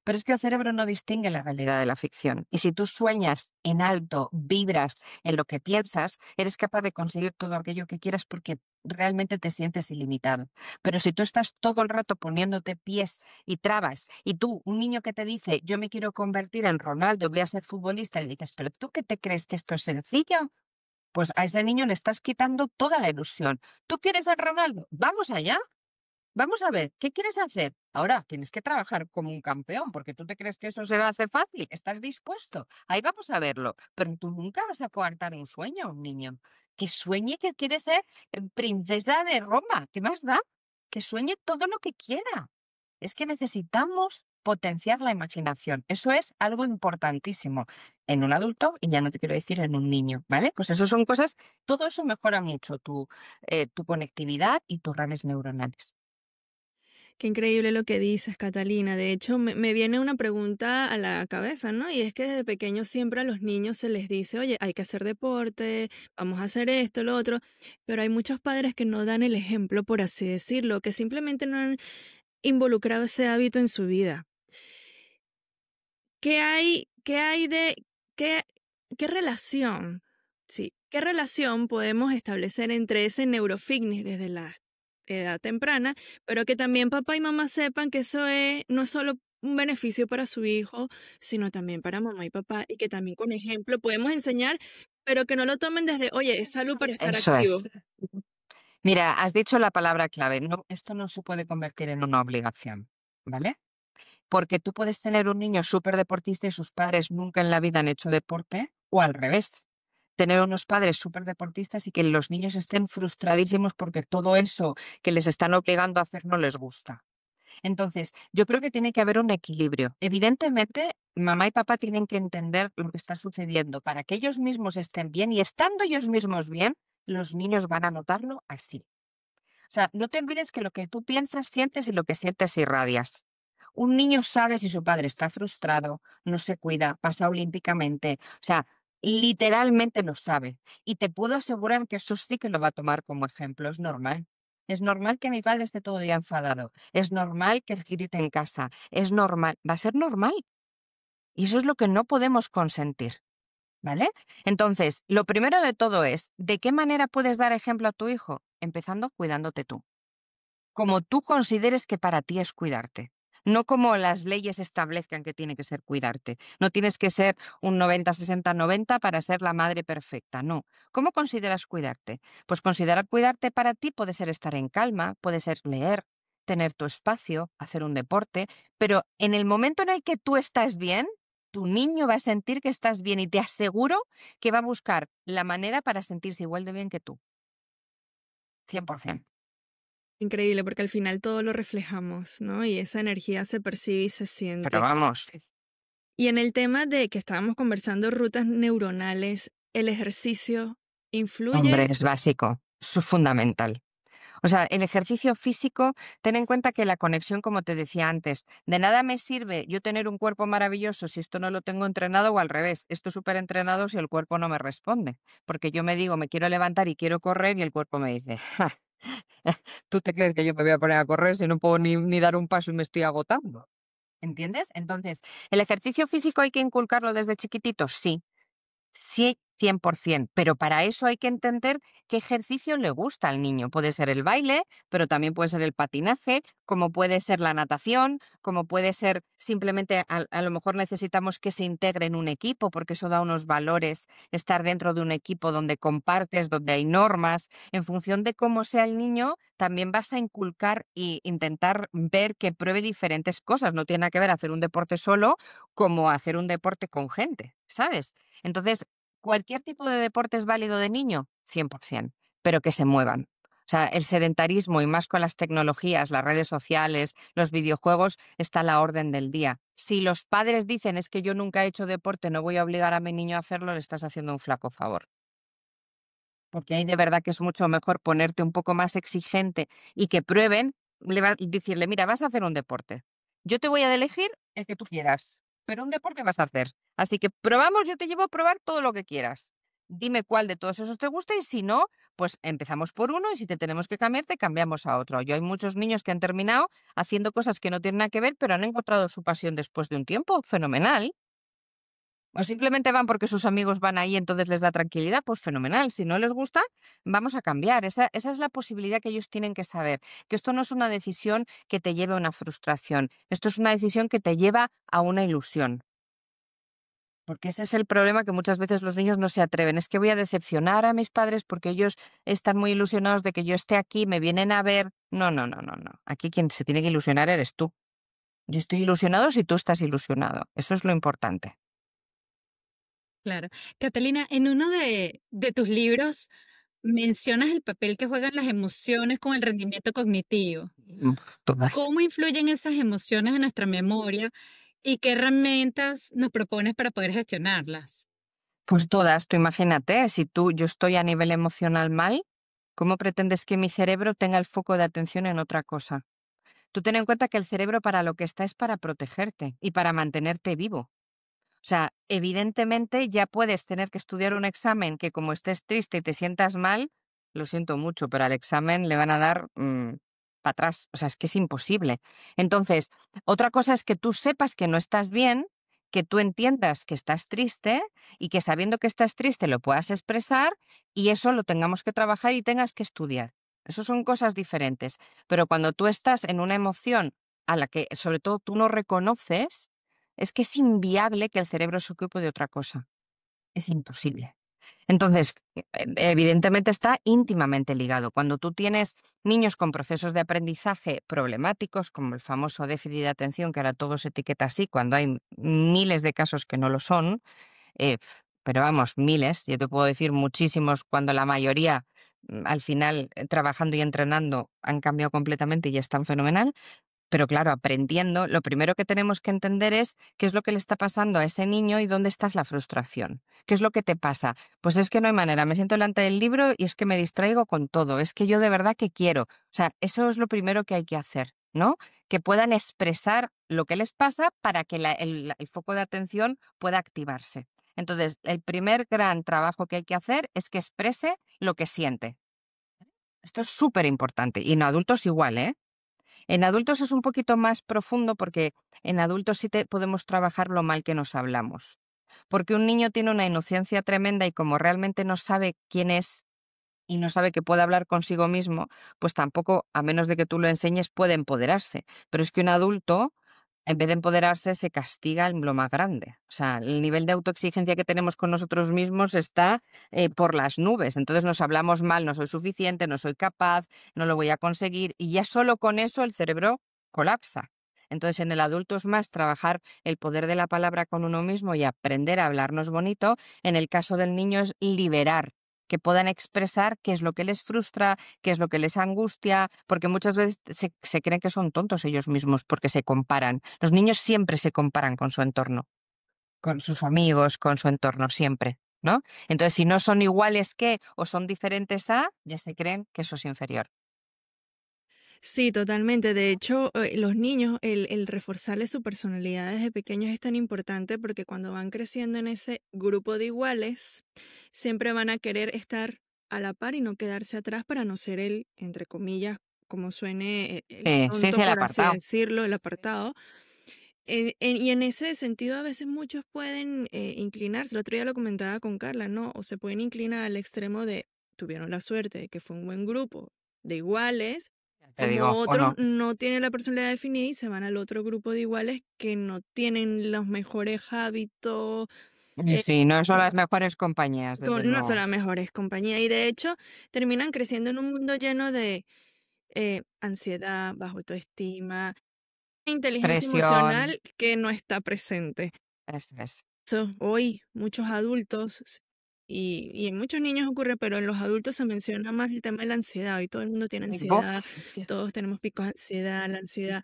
Pero es que el cerebro no distingue la realidad de la ficción. Y si tú sueñas en alto, vibras en lo que piensas, eres capaz de conseguir todo aquello que quieras porque realmente te sientes ilimitado. Pero si tú estás todo el rato poniéndote pies y trabas, y tú, un niño que te dice, yo me quiero convertir en Ronaldo, voy a ser futbolista, y le dices, pero ¿tú qué te crees que esto es sencillo? Pues a ese niño le estás quitando toda la ilusión. ¿Tú quieres ser Ronaldo? Vamos allá. Vamos a ver, ¿qué quieres hacer? Ahora, tienes que trabajar como un campeón, porque tú te crees que eso se va a hacer fácil. ¿Estás dispuesto? Ahí vamos a verlo. Pero tú nunca vas a coartar un sueño a un niño. Que sueñe que quiere ser princesa de Roma. ¿Qué más da? Que sueñe todo lo que quiera. Es que necesitamos potenciar la imaginación. Eso es algo importantísimo en un adulto y ya no te quiero decir en un niño, ¿vale? Pues eso son cosas, todo eso mejora mucho tu conectividad y tus redes neuronales. Qué increíble lo que dices, Catalina. De hecho, me viene una pregunta a la cabeza, ¿no? Y es que desde pequeños siempre a los niños se les dice, oye, hay que hacer deporte, vamos a hacer esto, lo otro, pero hay muchos padres que no dan el ejemplo, por así decirlo, que simplemente no han involucrado ese hábito en su vida. ¿Qué hay qué, qué relación, sí, qué relación podemos establecer entre ese neurofitness desde la edad temprana, pero que también papá y mamá sepan que eso es no solo un beneficio para su hijo, sino también para mamá y papá, y que también con ejemplo podemos enseñar, pero que no lo tomen desde, oye, es salud para estar Eso activo. es. Mira, has dicho la palabra clave. No, esto no se puede convertir en una obligación, ¿vale? Porque tú puedes tener un niño súper deportista y sus padres nunca en la vida han hecho deporte, o al revés. Tener unos padres súper deportistas y que los niños estén frustradísimos porque todo eso que les están obligando a hacer no les gusta. Entonces, yo creo que tiene que haber un equilibrio. Evidentemente, mamá y papá tienen que entender lo que está sucediendo para que ellos mismos estén bien y estando ellos mismos bien, los niños van a notarlo así. O sea, no te olvides que lo que tú piensas, sientes y lo que sientes irradias. Un niño sabe si su padre está frustrado, no se cuida, pasa olímpicamente. O sea, literalmente lo sabe. Y te puedo asegurar que eso sí que lo va a tomar como ejemplo. Es normal. Es normal que mi padre esté todo el día enfadado. Es normal que grite en casa. Es normal. Va a ser normal. Y eso es lo que no podemos consentir. ¿Vale? Entonces, lo primero de todo es, ¿de qué manera puedes dar ejemplo a tu hijo? Empezando cuidándote tú como tú consideres que para ti es cuidarte. No como las leyes establezcan que tiene que ser cuidarte. No tienes que ser un 90-60-90 para ser la madre perfecta. No. ¿Cómo consideras cuidarte? Pues considerar cuidarte para ti puede ser estar en calma, puede ser leer, tener tu espacio, hacer un deporte, pero en el momento en el que tú estás bien, tu niño va a sentir que estás bien y te aseguro que va a buscar la manera para sentirse igual de bien que tú. 100%. Increíble, porque al final todo lo reflejamos, ¿no? Y esa energía se percibe y se Pero siente. vamos. Y en el tema de que estábamos conversando, rutas neuronales, ¿el ejercicio Hombre, influye? es básico, es fundamental. O sea, el ejercicio físico, ten en cuenta que la conexión, como te decía antes, de nada me sirve yo tener un cuerpo maravilloso si esto no lo tengo entrenado o al revés, esto súper entrenado si el cuerpo no me responde. Porque yo me digo, me quiero levantar y quiero correr y el cuerpo me dice, "Ja, ¿tú te crees que yo me voy a poner a correr si no puedo ni dar un paso y me estoy agotando? ¿Entiendes? Entonces, ¿el ejercicio físico hay que inculcarlo desde chiquitito? Sí. Sí, 100%, pero para eso hay que entender qué ejercicio le gusta al niño. Puede ser el baile, pero también puede ser el patinaje, como puede ser la natación, como puede ser simplemente a lo mejor necesitamos que se integre en un equipo, porque eso da unos valores, estar dentro de un equipo donde compartes, donde hay normas. En función de cómo sea el niño, también vas a inculcar e intentar ver que pruebe diferentes cosas. No tiene nada que ver hacer un deporte solo como hacer un deporte con gente, ¿sabes? Entonces, ¿cualquier tipo de deporte es válido de niño? 100%, pero que se muevan. O sea, el sedentarismo y más con las tecnologías, las redes sociales, los videojuegos, está a la orden del día. Si los padres dicen es que yo nunca he hecho deporte, no voy a obligar a mi niño a hacerlo, le estás haciendo un flaco favor. Porque ahí de verdad que es mucho mejor ponerte un poco más exigente y que prueben, decirle, mira, vas a hacer un deporte. Yo te voy a elegir el que tú quieras, pero un deporte vas a hacer. Así que probamos, yo te llevo a probar todo lo que quieras. Dime cuál de todos esos te gusta y si no, pues empezamos por uno y si te tenemos que cambiar, te cambiamos a otro. Yo hay muchos niños que han terminado haciendo cosas que no tienen nada que ver, pero han encontrado su pasión después de un tiempo. Fenomenal. O simplemente van porque sus amigos van ahí, entonces les da tranquilidad, pues fenomenal. Si no les gusta, vamos a cambiar. Esa es la posibilidad que ellos tienen que saber, que esto no es una decisión que te lleve a una frustración, esto es una decisión que te lleva a una ilusión. Porque ese es el problema que muchas veces los niños no se atreven. Es que voy a decepcionar a mis padres porque ellos están muy ilusionados de que yo esté aquí, me vienen a ver. No, no, no, no, no. Aquí quien se tiene que ilusionar eres tú. Yo estoy ilusionado si tú estás ilusionado. Eso es lo importante. Claro. Catalina, en uno de tus libros mencionas el papel que juegan las emociones con el rendimiento cognitivo. Todas. ¿Cómo influyen esas emociones en nuestra memoria y qué herramientas nos propones para poder gestionarlas? Pues todas, tú imagínate, si yo estoy a nivel emocional mal, ¿cómo pretendes que mi cerebro tenga el foco de atención en otra cosa? Tú ten en cuenta que el cerebro para lo que está es para protegerte y para mantenerte vivo. O sea, evidentemente ya puedes tener que estudiar un examen que como estés triste y te sientas mal, lo siento mucho, pero al examen le van a dar para atrás. O sea, es que es imposible. Entonces, otra cosa es que tú sepas que no estás bien, que tú entiendas que estás triste y que sabiendo que estás triste lo puedas expresar y eso lo tengamos que trabajar y tengas que estudiar. Eso son cosas diferentes. Pero cuando tú estás en una emoción a la que sobre todo tú no reconoces, es que es inviable que el cerebro se ocupe de otra cosa. Es imposible. Entonces, evidentemente está íntimamente ligado. Cuando tú tienes niños con procesos de aprendizaje problemáticos, como el famoso déficit de atención, que ahora todo se etiqueta así, cuando hay miles de casos que no lo son, pero vamos, miles, yo te puedo decir muchísimos, cuando la mayoría, al final, trabajando y entrenando, han cambiado completamente y ya están fenomenal. Pero claro, aprendiendo, lo primero que tenemos que entender es qué es lo que le está pasando a ese niño y dónde está la frustración. ¿Qué es lo que te pasa? Pues es que no hay manera, me siento delante del libro y es que me distraigo con todo, es que yo de verdad que quiero. O sea, eso es lo primero que hay que hacer, ¿no? Que puedan expresar lo que les pasa para que el foco de atención pueda activarse. Entonces, el primer gran trabajo que hay que hacer es que exprese lo que siente. Esto es súper importante. Y en adultos igual, ¿eh? En adultos es un poquito más profundo porque en adultos sí podemos trabajar lo mal que nos hablamos. Porque un niño tiene una inocencia tremenda y como realmente no sabe quién es y no sabe que puede hablar consigo mismo, pues tampoco, a menos de que tú lo enseñes, puede empoderarse. Pero es que un adulto, en vez de empoderarse, se castiga en lo más grande. O sea, el nivel de autoexigencia que tenemos con nosotros mismos está por las nubes. Entonces nos hablamos mal, no soy suficiente, no soy capaz, no lo voy a conseguir y ya solo con eso el cerebro colapsa. Entonces en el adulto es más trabajar el poder de la palabra con uno mismo y aprender a hablarnos bonito. En el caso del niño es liberar, que puedan expresar qué es lo que les frustra, qué es lo que les angustia, porque muchas veces se creen que son tontos ellos mismos porque se comparan. Los niños siempre se comparan con su entorno, con sus amigos, con su entorno, siempre, ¿no? Entonces, si no son iguales que o son diferentes a, ya se creen que eso es inferior. Sí, totalmente. De hecho, los niños, el reforzarles su personalidad desde pequeños es tan importante porque cuando van creciendo en ese grupo de iguales, siempre van a querer estar a la par y no quedarse atrás para no ser el, entre comillas, como suene el Sí, sí, tonto, sí, el por así apartado. decirlo, el apartado. Y en ese sentido, a veces muchos pueden inclinarse. El otro día lo comentaba con Carla, ¿no? O se pueden inclinar al extremo de, tuvieron la suerte de que fue un buen grupo de iguales, Ya te como digo, o otros no. no tienen la personalidad definida y se van al otro grupo de iguales que no tienen los mejores hábitos, Y eh, sí, no son las mejores compañías, desde no son luego. las mejores compañías. Y de hecho, terminan creciendo en un mundo lleno de ansiedad, bajo autoestima, inteligencia Presión, emocional que no está presente. eso es. Hoy muchos adultos, y en muchos niños ocurre, pero en los adultos se menciona más el tema de la ansiedad. Hoy todo el mundo tiene ansiedad, Buf, es que todos tenemos picos de ansiedad. La ansiedad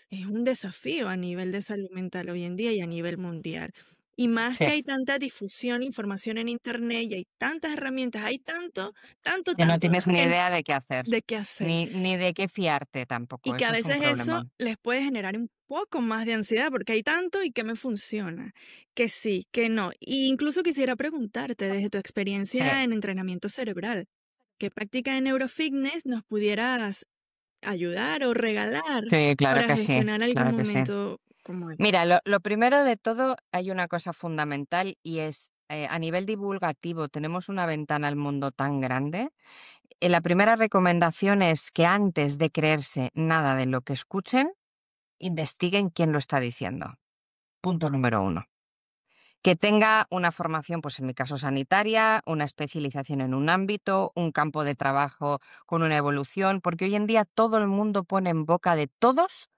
es un desafío a nivel de salud mental hoy en día y a nivel mundial. Y más sí, que hay tanta difusión, información en internet y hay tantas herramientas, hay tanto, tanto, que no tanto tienes ni que, idea de qué hacer, de qué hacer. ni de qué fiarte Y tampoco, que a eso es un veces eso problema. les puede generar un poco más de ansiedad porque hay tanto y que me funciona, que sí, que no. Y incluso quisiera preguntarte desde tu Sí, experiencia en entrenamiento cerebral, ¿qué práctica de neurofitness nos pudieras ayudar o regalar sí, claro para que sí, gestionar algún claro que sí. momento como este? Mira, lo primero de todo, hay una cosa fundamental y es, a nivel divulgativo, tenemos una ventana al mundo tan grande. La primera recomendación es que antes de creerse nada de lo que escuchen, investiguen quién lo está diciendo. Punto número uno. Que tenga una formación, pues en mi caso sanitaria, una especialización en un ámbito, un campo de trabajo con una evolución, porque hoy en día todo el mundo pone en boca de todos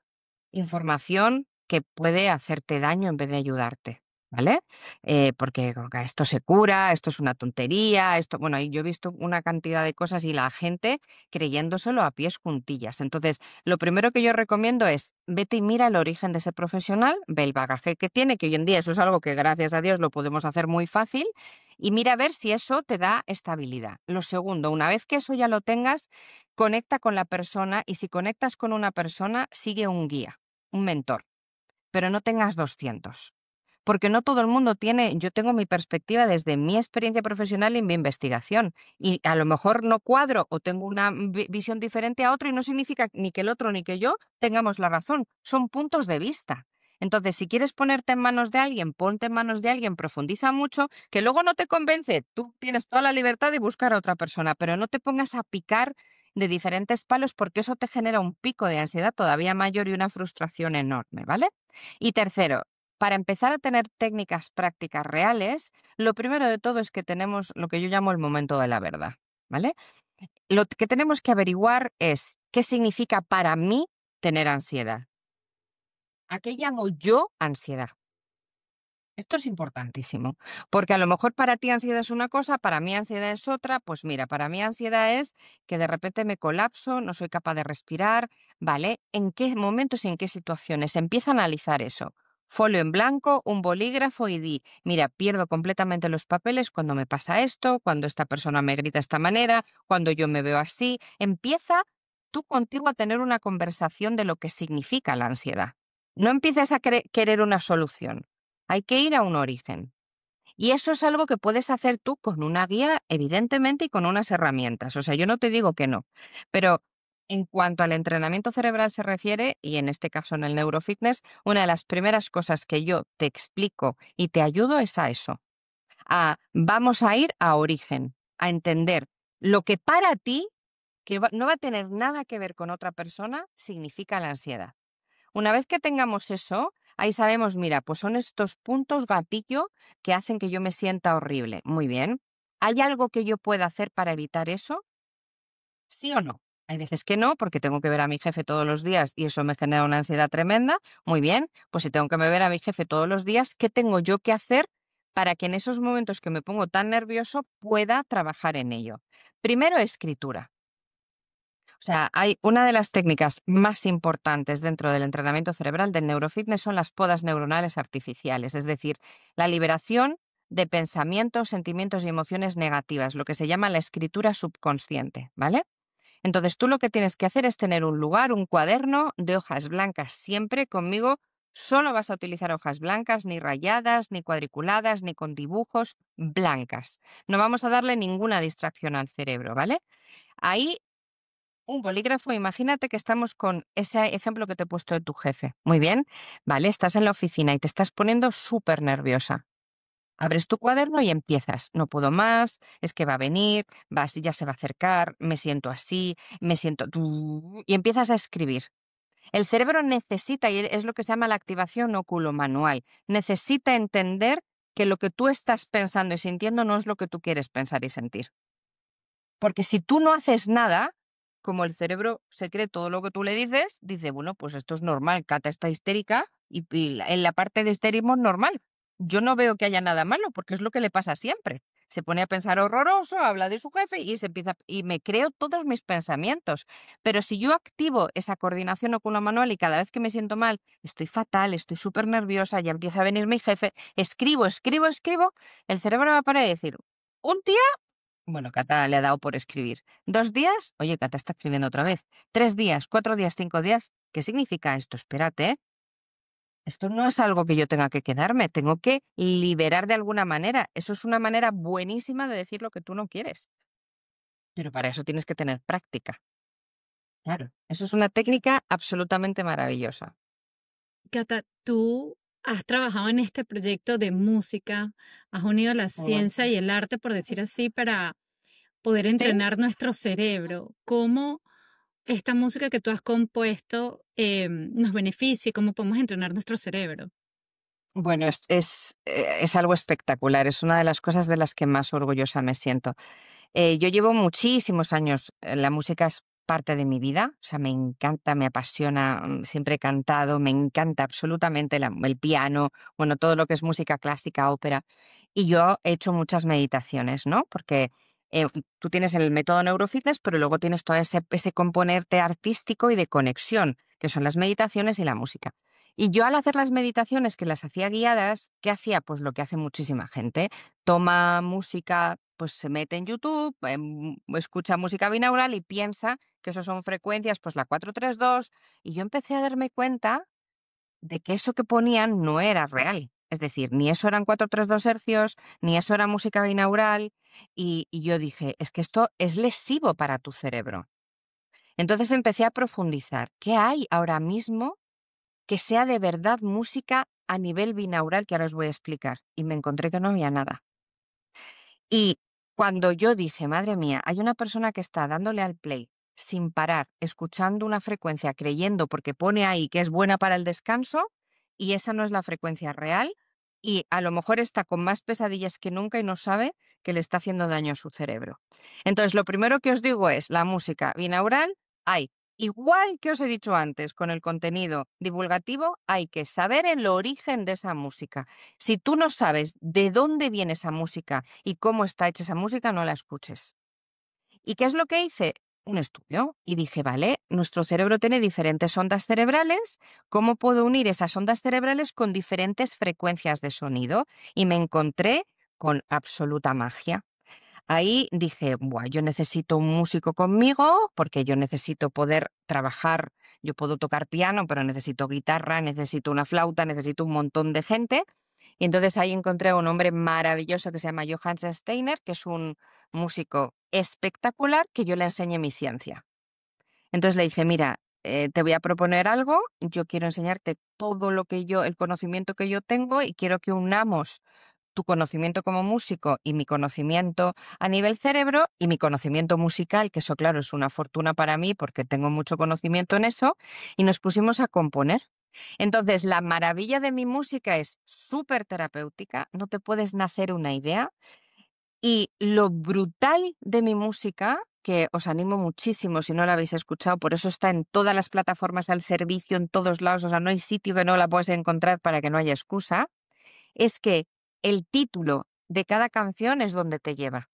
información que puede hacerte daño en vez de ayudarte, ¿vale? Porque como que esto se cura, esto es una tontería, esto, bueno, y yo he visto una cantidad de cosas y la gente creyéndoselo a pies juntillas. Entonces, lo primero que yo recomiendo es vete y mira el origen de ese profesional, ve el bagaje que tiene, que hoy en día eso es algo que gracias a Dios lo podemos hacer muy fácil, y mira a ver si eso te da estabilidad. Lo segundo, una vez que eso ya lo tengas, conecta con la persona y si conectas con una persona, sigue un guía, un mentor, pero no tengas 200. Porque no todo el mundo tiene, yo tengo mi perspectiva desde mi experiencia profesional y mi investigación, y a lo mejor no cuadro o tengo una visión diferente a otro y no significa ni que el otro ni que yo tengamos la razón, son puntos de vista. Entonces, si quieres ponerte en manos de alguien, ponte en manos de alguien, profundiza mucho, que luego no te convence, tú tienes toda la libertad de buscar a otra persona, pero no te pongas a picar de diferentes palos porque eso te genera un pico de ansiedad todavía mayor y una frustración enorme, ¿vale? Y tercero, para empezar a tener técnicas prácticas reales, lo primero de todo es que tenemos lo que yo llamo el momento de la verdad, ¿vale? Lo que tenemos que averiguar es qué significa para mí tener ansiedad. ¿A qué llamo yo ansiedad? Esto es importantísimo, porque a lo mejor para ti ansiedad es una cosa, para mí ansiedad es otra. Pues mira, para mí ansiedad es que de repente me colapso, no soy capaz de respirar, ¿vale? ¿En qué momentos y en qué situaciones? Empieza a analizar eso. Folio en blanco, un bolígrafo y di, mira, pierdo completamente los papeles cuando me pasa esto, cuando esta persona me grita de esta manera, cuando yo me veo así. Empieza tú contigo a tener una conversación de lo que significa la ansiedad. No empieces a querer una solución. Hay que ir a un origen. Y eso es algo que puedes hacer tú con una guía, evidentemente, y con unas herramientas. O sea, yo no te digo que no, pero en cuanto al entrenamiento cerebral se refiere, y en este caso en el neurofitness, una de las primeras cosas que yo te explico y te ayudo es a eso. Vamos a ir a origen, a entender lo que para ti, que no va a tener nada que ver con otra persona, significa la ansiedad. Una vez que tengamos eso, ahí sabemos, mira, pues son estos puntos gatillo que hacen que yo me sienta horrible. Muy bien. ¿Hay algo que yo pueda hacer para evitar eso? ¿Sí o no? Hay veces que no, porque tengo que ver a mi jefe todos los días y eso me genera una ansiedad tremenda. Muy bien, pues si tengo que ver a mi jefe todos los días, ¿qué tengo yo que hacer para que en esos momentos que me pongo tan nervioso pueda trabajar en ello? Primero, escritura. O sea, hay una de las técnicas más importantes dentro del entrenamiento cerebral del neurofitness son las podas neuronales artificiales, es decir, la liberación de pensamientos, sentimientos y emociones negativas, lo que se llama la escritura subconsciente, ¿vale? Entonces tú lo que tienes que hacer es tener un lugar, un cuaderno de hojas blancas siempre conmigo. Solo vas a utilizar hojas blancas, ni rayadas, ni cuadriculadas, ni con dibujos, blancas. No vamos a darle ninguna distracción al cerebro, ¿vale? Ahí un bolígrafo, imagínate que estamos con ese ejemplo que te he puesto de tu jefe. Muy bien, vale, estás en la oficina y te estás poniendo súper nerviosa. Abres tu cuaderno y empiezas. No puedo más, es que va a venir, ya se va a acercar, me siento así, me siento... Y empiezas a escribir. El cerebro necesita, y es lo que se llama la activación oculomanual, necesita entender que lo que tú estás pensando y sintiendo no es lo que tú quieres pensar y sentir. Porque si tú no haces nada, como el cerebro se cree todo lo que tú le dices, dice, bueno, pues esto es normal, Cata está histérica y en la parte de histerismo es normal. Yo no veo que haya nada malo porque es lo que le pasa siempre. Se pone a pensar horroroso, habla de su jefe y se empieza y me creo todos mis pensamientos. Pero si yo activo esa coordinación oculomanual y cada vez que me siento mal, estoy fatal, estoy súper nerviosa, ya empieza a venir mi jefe, escribo, el cerebro va a parar y decir, un día bueno, Cata le ha dado por escribir. 2 días, oye, Cata está escribiendo otra vez. 3 días, 4 días, 5 días. ¿Qué significa esto? Espérate, ¿eh? Esto no es algo que yo tenga que quedarme, tengo que liberar de alguna manera. Eso es una manera buenísima de decir lo que tú no quieres. Pero para eso tienes que tener práctica. Claro, eso es una técnica absolutamente maravillosa. Cata, tú has trabajado en este proyecto de música, has unido la Ujú. ciencia y el arte, por decir así, para poder Sí. entrenar nuestro cerebro. ¿Cómo esta música que tú has compuesto nos beneficia y cómo podemos entrenar nuestro cerebro? Bueno, es algo espectacular, es una de las cosas de las que más orgullosa me siento. Yo llevo muchísimos años, la música es parte de mi vida, o sea, me encanta, me apasiona, siempre he cantado, me encanta absolutamente el piano, bueno, todo lo que es música clásica, ópera. Y yo he hecho muchas meditaciones, ¿no? Porque tú tienes el método Neurofitness, pero luego tienes todo ese componente artístico y de conexión, que son las meditaciones y la música. Y yo al hacer las meditaciones, que las hacía guiadas, ¿qué hacía? Pues lo que hace muchísima gente. Toma música, pues se mete en YouTube, escucha música binaural y piensa que eso son frecuencias, pues la 432, y yo empecé a darme cuenta de que eso que ponían no era real. Es decir, ni eso eran 432 hercios, ni eso era música binaural, y yo dije, es que esto es lesivo para tu cerebro. Entonces empecé a profundizar. ¿Qué hay ahora mismo que sea de verdad música a nivel binaural, que ahora os voy a explicar? Y me encontré que no había nada. Y cuando yo dije, madre mía, hay una persona que está dándole al play sin parar, escuchando una frecuencia, creyendo porque pone ahí que es buena para el descanso, y esa no es la frecuencia real, y a lo mejor está con más pesadillas que nunca y no sabe que le está haciendo daño a su cerebro. Entonces, lo primero que os digo es, la música binaural hay. Igual que os he dicho antes, con el contenido divulgativo, hay que saber el origen de esa música. Si tú no sabes de dónde viene esa música y cómo está hecha esa música, no la escuches. ¿Y qué es lo que hice? Un estudio. Y dije, vale, nuestro cerebro tiene diferentes ondas cerebrales. ¿Cómo puedo unir esas ondas cerebrales con diferentes frecuencias de sonido? Y me encontré con absoluta magia. Ahí dije, buah, yo necesito un músico conmigo porque yo necesito poder trabajar. Yo puedo tocar piano, pero necesito guitarra, necesito una flauta, necesito un montón de gente. Y entonces ahí encontré a un hombre maravilloso que se llama Johannes Steiner, que es un músico espectacular, que yo le enseñé mi ciencia. Entonces le dije, mira, te voy a proponer algo, yo quiero enseñarte todo el conocimiento que yo tengo, y quiero que unamos tu conocimiento como músico y mi conocimiento a nivel cerebro y mi conocimiento musical, que eso, claro, es una fortuna para mí porque tengo mucho conocimiento en eso, y nos pusimos a componer. Entonces, la maravilla de mi música es súper terapéutica, no te puedes nacer una idea, y lo brutal de mi música, que os animo muchísimo si no la habéis escuchado, por eso está en todas las plataformas al servicio, en todos lados, o sea, no hay sitio que no la puedas encontrar para que no haya excusa, es que el título de cada canción es donde te lleva.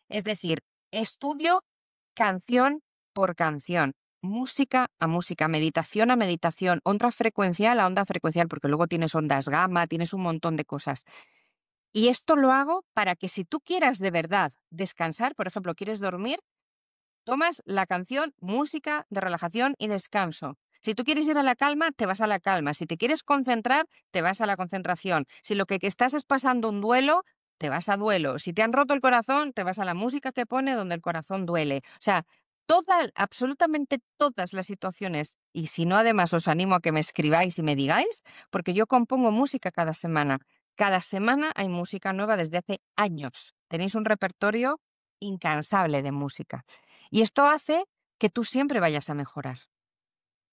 Es decir, estudio canción por canción, música a música, meditación a meditación, onda frecuencial a onda frecuencial, porque luego tienes ondas gamma, tienes un montón de cosas. Y esto lo hago para que si tú quieras de verdad descansar, por ejemplo, quieres dormir, tomas la canción música de relajación y descanso. Si tú quieres ir a la calma, te vas a la calma. Si te quieres concentrar, te vas a la concentración. Si lo que estás es pasando un duelo, te vas a duelo. Si te han roto el corazón, te vas a la música que pone donde el corazón duele. O sea, absolutamente todas las situaciones, y si no, además os animo a que me escribáis y me digáis, porque yo compongo música cada semana. Cada semana hay música nueva desde hace años. Tenéis un repertorio incansable de música. Y esto hace que tú siempre vayas a mejorar.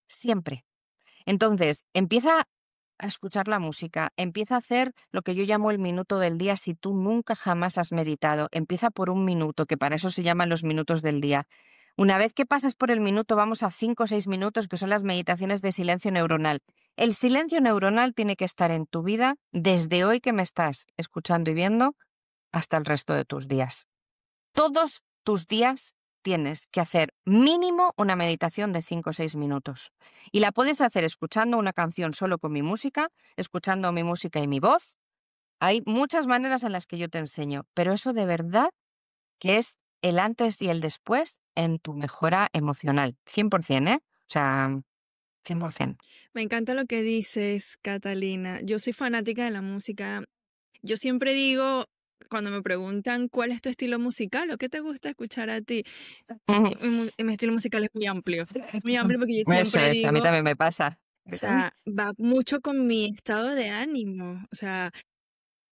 Siempre. Entonces, empieza a escuchar la música, empieza a hacer lo que yo llamo el minuto del día si tú nunca jamás has meditado. Empieza por un minuto, que para eso se llaman los minutos del día. Una vez que pases por el minuto, vamos a 5 o 6 minutos, que son las meditaciones de silencio neuronal. El silencio neuronal tiene que estar en tu vida desde hoy que me estás escuchando y viendo hasta el resto de tus días. Todos tus días tienes que hacer mínimo una meditación de 5 o 6 minutos. Y la puedes hacer escuchando una canción solo con mi música, escuchando mi música y mi voz. Hay muchas maneras en las que yo te enseño, pero eso de verdad que es el antes y el después en tu mejora emocional. 100%, ¿eh? O sea, 100%. Me encanta lo que dices, Catalina. Yo soy fanática de la música. Yo siempre digo, cuando me preguntan cuál es tu estilo musical o qué te gusta escuchar a ti, mi estilo musical es muy amplio. Es muy amplio porque yo Eso siempre es, a mí digo, también me pasa. o sea, va mucho con mi estado de ánimo. O sea,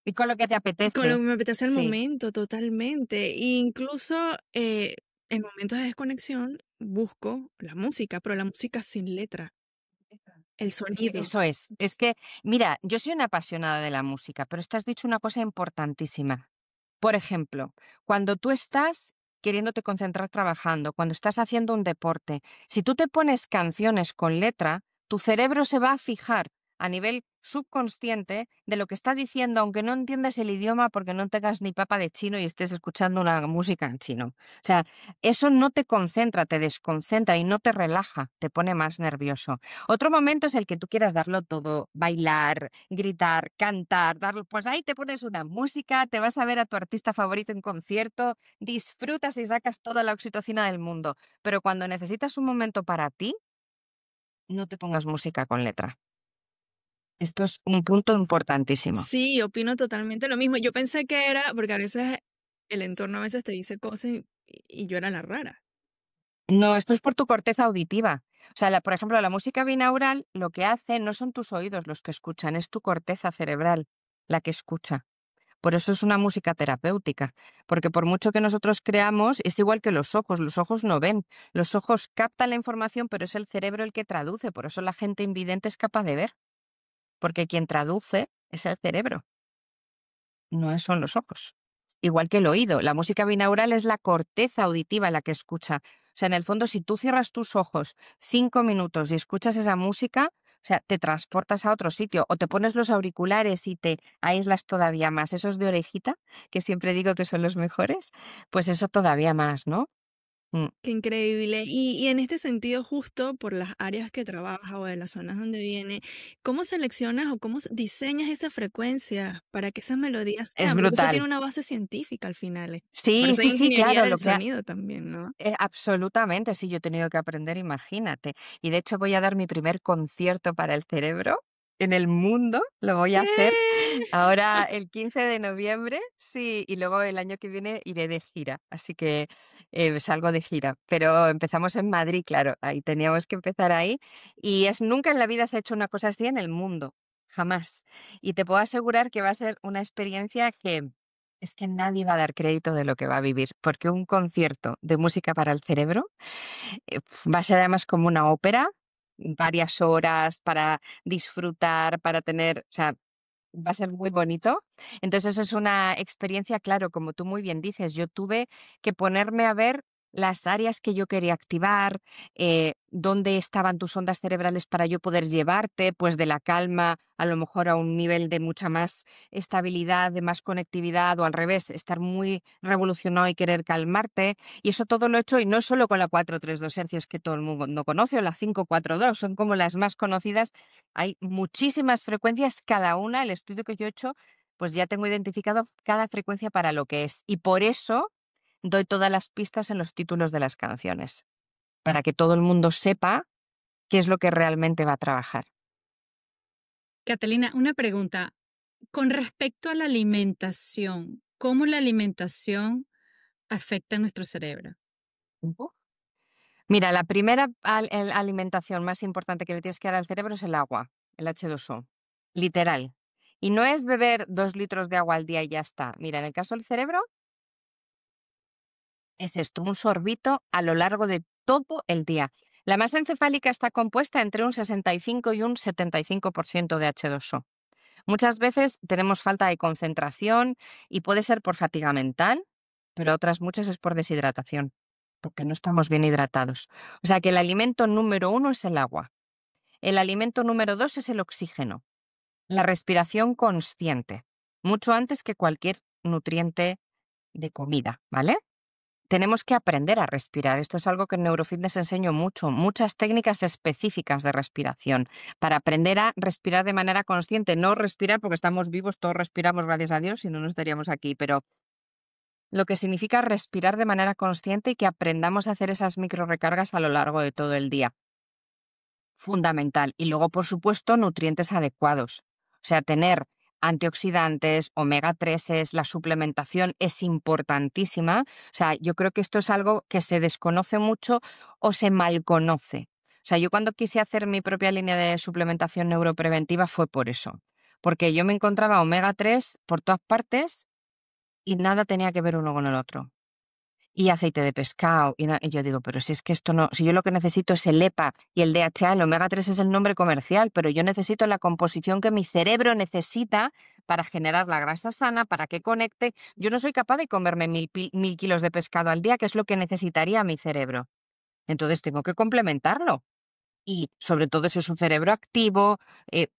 Y con lo que te con lo apetece. que me apetece el Sí. momento, totalmente. E incluso en momentos de desconexión busco la música, pero la música sin letra, el sonido. Eso es. Es que, mira, yo soy una apasionada de la música, pero esto has dicho una cosa importantísima. Por ejemplo, cuando tú estás queriéndote concentrar trabajando, cuando estás haciendo un deporte. Si tú te pones canciones con letra, tu cerebro se va a fijar a nivel subconsciente de lo que está diciendo, aunque no entiendas el idioma porque no tengas ni papa de chino y estés escuchando una música en chino. O sea, eso no te concentra, te desconcentra y no te relaja, te pone más nervioso. Otro momento es el que tú quieras darlo todo, bailar, gritar, cantar, darlo, pues ahí te pones una música, te vas a ver a tu artista favorito en concierto, disfrutas y sacas toda la oxitocina del mundo. Pero cuando necesitas un momento para ti, no te pongas música con letra. Esto es un punto importantísimo. Sí, opino totalmente lo mismo. Yo pensé que era, porque a veces el entorno a veces te dice cosas y yo era la rara. No, esto es por tu corteza auditiva. O sea, por ejemplo, la música binaural lo que hace no son tus oídos los que escuchan, es tu corteza cerebral la que escucha. Por eso es una música terapéutica, porque por mucho que nosotros creamos, es igual que los ojos no ven, los ojos captan la información, pero es el cerebro el que traduce, por eso la gente invidente es capaz de ver, porque quien traduce es el cerebro, no son los ojos. Igual que el oído, la música binaural es la corteza auditiva la que escucha. O sea, en el fondo, si tú cierras tus ojos 5 minutos y escuchas esa música, o sea, te transportas a otro sitio o te pones los auriculares y te aíslas todavía más. Esos de orejita, que siempre digo que son los mejores, pues eso todavía más, ¿no? Mm. Qué increíble. Y en este sentido, justo por las áreas que trabaja o de las zonas donde viene, ¿cómo seleccionas o cómo diseñas esa frecuencia para que esas melodías Es sean? Porque eso tiene brutal. una base científica al final. Por Sí, eso hay sí, sí, ingeniería claro, del sonido también, ¿no? absolutamente, sí, yo he tenido que aprender, imagínate. Y de hecho voy a dar mi primer concierto para el cerebro en el mundo, lo voy a hacer ¿Qué? ahora el 15 de noviembre, sí, y luego el año que viene iré de gira, así que salgo de gira. Pero empezamos en Madrid, claro, ahí teníamos que empezar ahí. Y nunca en la vida se ha hecho una cosa así en el mundo, jamás. Y te puedo asegurar que va a ser una experiencia que es que nadie va a dar crédito de lo que va a vivir, porque un concierto de música para el cerebro va a ser además como una ópera, varias horas para disfrutar, para tener, o sea, va a ser muy bonito. Entonces, eso es una experiencia, claro, como tú muy bien dices, yo tuve que ponerme a ver las áreas que yo quería activar, dónde estaban tus ondas cerebrales para yo poder llevarte, pues de la calma a lo mejor a un nivel de mucha más estabilidad, de más conectividad o al revés, estar muy revolucionado y querer calmarte. Y eso todo lo he hecho y no solo con la 4-3-2 hercios que todo el mundo conoce o la 5-4-2, son como las más conocidas. Hay muchísimas frecuencias, cada una, el estudio que yo he hecho, pues ya tengo identificado cada frecuencia para lo que es. Y por eso doy todas las pistas en los títulos de las canciones, para que todo el mundo sepa qué es lo que realmente va a trabajar. Catalina, una pregunta. Con respecto a la alimentación, ¿cómo la alimentación afecta a nuestro cerebro? Ujú. Mira, la primera alimentación más importante que le tienes que dar al cerebro es el agua, el H2O, literal. Y no es beber 2 litros de agua al día y ya está. Mira, en el caso del cerebro, es esto, un sorbito a lo largo de todo el día. La masa encefálica está compuesta entre un 65 y un 75% de H2O. Muchas veces tenemos falta de concentración y puede ser por fatiga mental, pero otras muchas es por deshidratación, porque no estamos bien hidratados. O sea que el alimento número 1 es el agua. El alimento número 2 es el oxígeno, la respiración consciente, mucho antes que cualquier nutriente de comida, ¿vale? Tenemos que aprender a respirar. Esto es algo que en Neurofitness enseño mucho, muchas técnicas específicas de respiración para aprender a respirar de manera consciente, no respirar porque estamos vivos, todos respiramos, gracias a Dios, si no, no estaríamos aquí, pero lo que significa respirar de manera consciente y que aprendamos a hacer esas micro recargas a lo largo de todo el día. Fundamental. Y luego, por supuesto, nutrientes adecuados. O sea, tener antioxidantes, omega 3, la suplementación es importantísima. O sea, yo creo que esto es algo que se desconoce mucho o se malconoce. O sea, yo cuando quise hacer mi propia línea de suplementación neuropreventiva fue por eso. Porque yo me encontraba omega 3 por todas partes y nada tenía que ver uno con el otro. y aceite de pescado. Y yo digo, pero si es que esto no, si yo lo que necesito es el EPA y el DHA, el omega 3 es el nombre comercial, pero yo necesito la composición que mi cerebro necesita para generar la grasa sana, para que conecte. Yo no soy capaz de comerme 1000 kilos de pescado al día, que es lo que necesitaría mi cerebro. Entonces tengo que complementarlo. Y sobre todo si es un cerebro activo,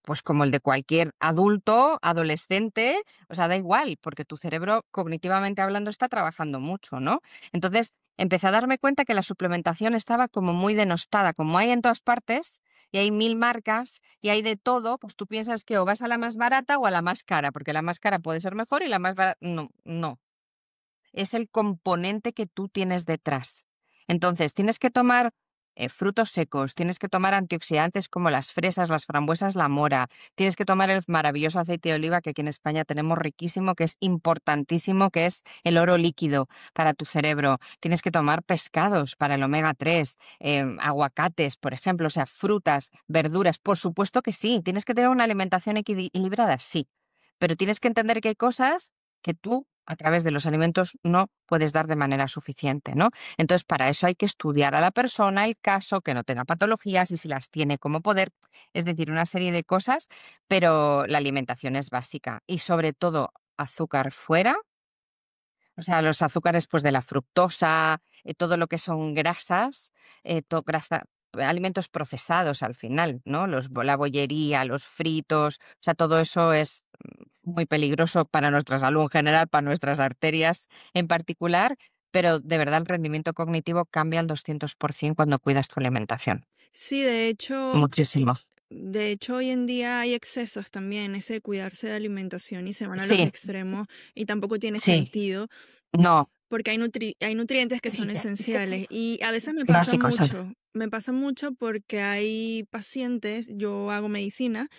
pues como el de cualquier adulto, adolescente, o sea, da igual, porque tu cerebro cognitivamente hablando está trabajando mucho, ¿no? Entonces empecé a darme cuenta que la suplementación estaba como muy denostada, como hay en todas partes y hay 1000 marcas y hay de todo, pues tú piensas que o vas a la más barata o a la más cara, porque la más cara puede ser mejor y la más barata, no, no, es el componente que tú tienes detrás. Entonces, tienes que tomar frutos secos, tienes que tomar antioxidantes como las fresas, las frambuesas, la mora, tienes que tomar el maravilloso aceite de oliva que aquí en España tenemos riquísimo, que es importantísimo, que es el oro líquido para tu cerebro. Tienes que tomar pescados para el omega 3, aguacates, por ejemplo, o sea, frutas, verduras. Por supuesto que sí, tienes que tener una alimentación equilibrada, sí, pero tienes que entender que hay cosas que tú a través de los alimentos no puedes dar de manera suficiente, ¿no? Entonces, para eso hay que estudiar a la persona, el caso, que no tenga patologías y si las tiene, cómo poder, es decir, una serie de cosas, pero la alimentación es básica y sobre todo azúcar fuera, o sea, los azúcares pues de la fructosa, todo lo que son grasas, alimentos procesados al final, ¿no? La bollería, los fritos, o sea, todo eso es muy peligroso para nuestra salud en general, para nuestras arterias en particular, pero de verdad el rendimiento cognitivo cambia al 200% cuando cuidas tu alimentación. Sí, de hecho, Muchísimo. hoy en día hay excesos también, ese de cuidarse de alimentación y se van a los Sí, extremos y tampoco tiene sí, sentido no, porque hay nutrientes que son esenciales y a veces básicos. me pasa mucho porque hay pacientes, yo hago medicina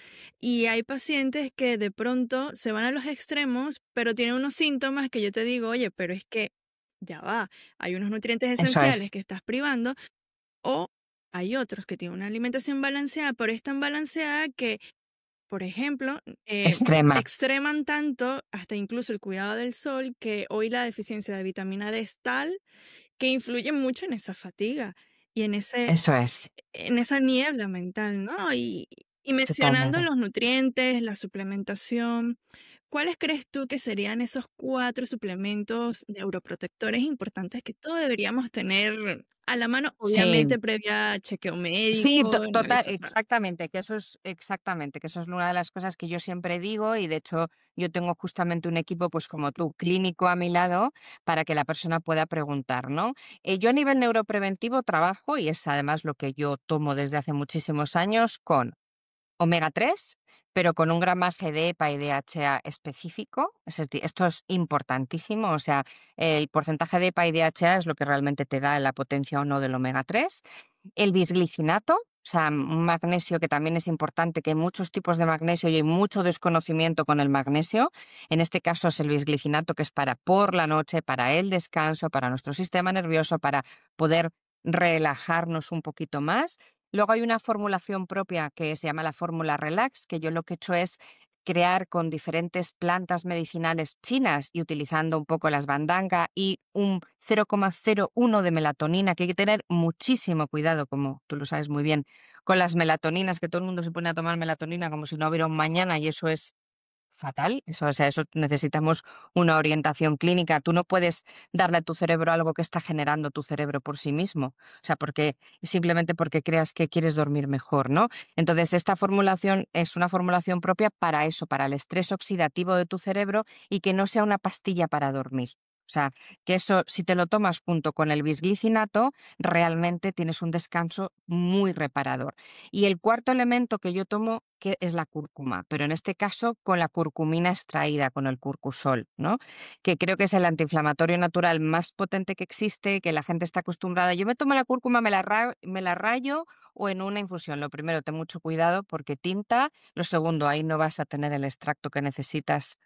y hay pacientes que de pronto se van a los extremos, pero tienen unos síntomas que yo te digo, oye, pero es que ya va, hay unos nutrientes Eso esenciales es, que estás privando o hay otros que tienen una alimentación balanceada, pero es tan balanceada que, por ejemplo, extrema. extreman tanto hasta incluso el cuidado del sol que hoy la deficiencia de vitamina D es tal que influye mucho en esa fatiga y Eso es, en esa niebla mental, ¿no? Y mencionando totalmente. los nutrientes, la suplementación, ¿cuáles crees tú que serían esos 4 suplementos neuroprotectores importantes que todos deberíamos tener a la mano, Sí, obviamente previa chequeo sí, médico, total, análisis? exactamente, que eso es una de las cosas que yo siempre digo y de hecho yo tengo justamente un equipo, pues como tú, clínico a mi lado para que la persona pueda preguntar, ¿no? Yo a nivel neuropreventivo trabajo y es además lo que yo tomo desde hace muchísimos años con omega 3, pero con un gramaje de EPA y DHA específico. Esto es importantísimo, o sea, el porcentaje de EPA y DHA es lo que realmente te da la potencia o no del omega 3. El bisglicinato, o sea, un magnesio que también es importante, que hay muchos tipos de magnesio y hay mucho desconocimiento con el magnesio. En este caso es el bisglicinato, que es para por la noche, para el descanso, para nuestro sistema nervioso, para poder relajarnos un poquito más. Luego hay una formulación propia que se llama la fórmula Relax, que yo lo que he hecho es crear con diferentes plantas medicinales chinas y utilizando un poco las bandanga y un 0,01 de melatonina, que hay que tener muchísimo cuidado, como tú lo sabes muy bien, con las melatoninas, que todo el mundo se pone a tomar melatonina como si no hubiera un mañana y eso es fatal. Eso, o sea, eso necesitamos una orientación clínica. Tú no puedes darle a tu cerebro algo que está generando tu cerebro por sí mismo. O sea, porque simplemente porque creas que quieres dormir mejor, ¿no? Entonces, esta formulación es una formulación propia para eso, para el estrés oxidativo de tu cerebro y que no sea una pastilla para dormir. O sea, que eso, si te lo tomas junto con el bisglicinato, realmente tienes un descanso muy reparador. Y el cuarto elemento que yo tomo que es la cúrcuma, pero en este caso con la curcumina extraída, con el curcusol, ¿no? Que creo que es el antiinflamatorio natural más potente que existe, que la gente está acostumbrada. Yo me tomo la cúrcuma, me la rayo o en una infusión. Lo primero, ten mucho cuidado porque tinta. Lo segundo, ahí no vas a tener el extracto que necesitas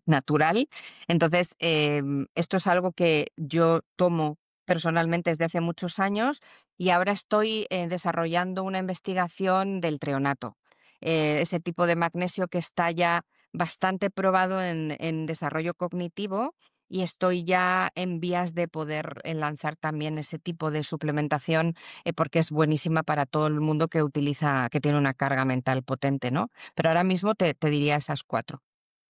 natural. Entonces, esto es algo que yo tomo personalmente desde hace muchos años y ahora estoy desarrollando una investigación del treonato, ese tipo de magnesio que está ya bastante probado en desarrollo cognitivo y estoy ya en vías de poder lanzar también ese tipo de suplementación porque es buenísima para todo el mundo que tiene una carga mental potente, ¿no? Pero ahora mismo te diría esas 4,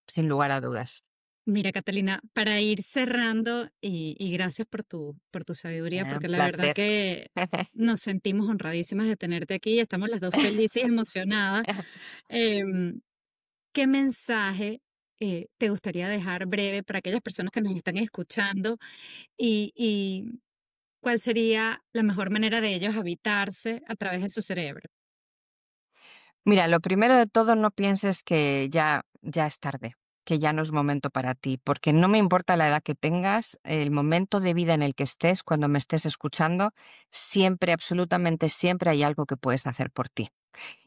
sin lugar a dudas. Mira, Catalina, para ir cerrando, y gracias por tu sabiduría, Un porque la verdad placer. que nos sentimos honradísimas de tenerte aquí y estamos las dos felices y emocionadas. Em, ¿Qué mensaje te gustaría dejar breve para aquellas personas que nos están escuchando? Y cuál sería la mejor manera de ellos habitarse a través de su cerebro? Mira, lo primero de todo, no pienses que ya es tarde, que ya no es momento para ti, porque no me importa la edad que tengas, el momento de vida en el que estés, cuando me estés escuchando, siempre, absolutamente siempre hay algo que puedes hacer por ti.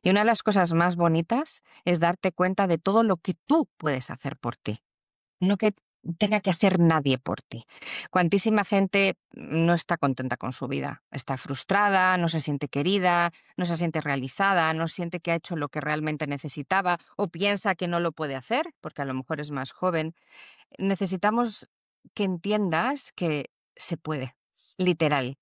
Y una de las cosas más bonitas es darte cuenta de todo lo que tú puedes hacer por ti. No que tenga que hacer nadie por ti. Cuantísima gente no está contenta con su vida, está frustrada, no se siente querida, no se siente realizada, no siente que ha hecho lo que realmente necesitaba o piensa que no lo puede hacer porque a lo mejor es más joven. Necesitamos que entiendas que se puede, literal.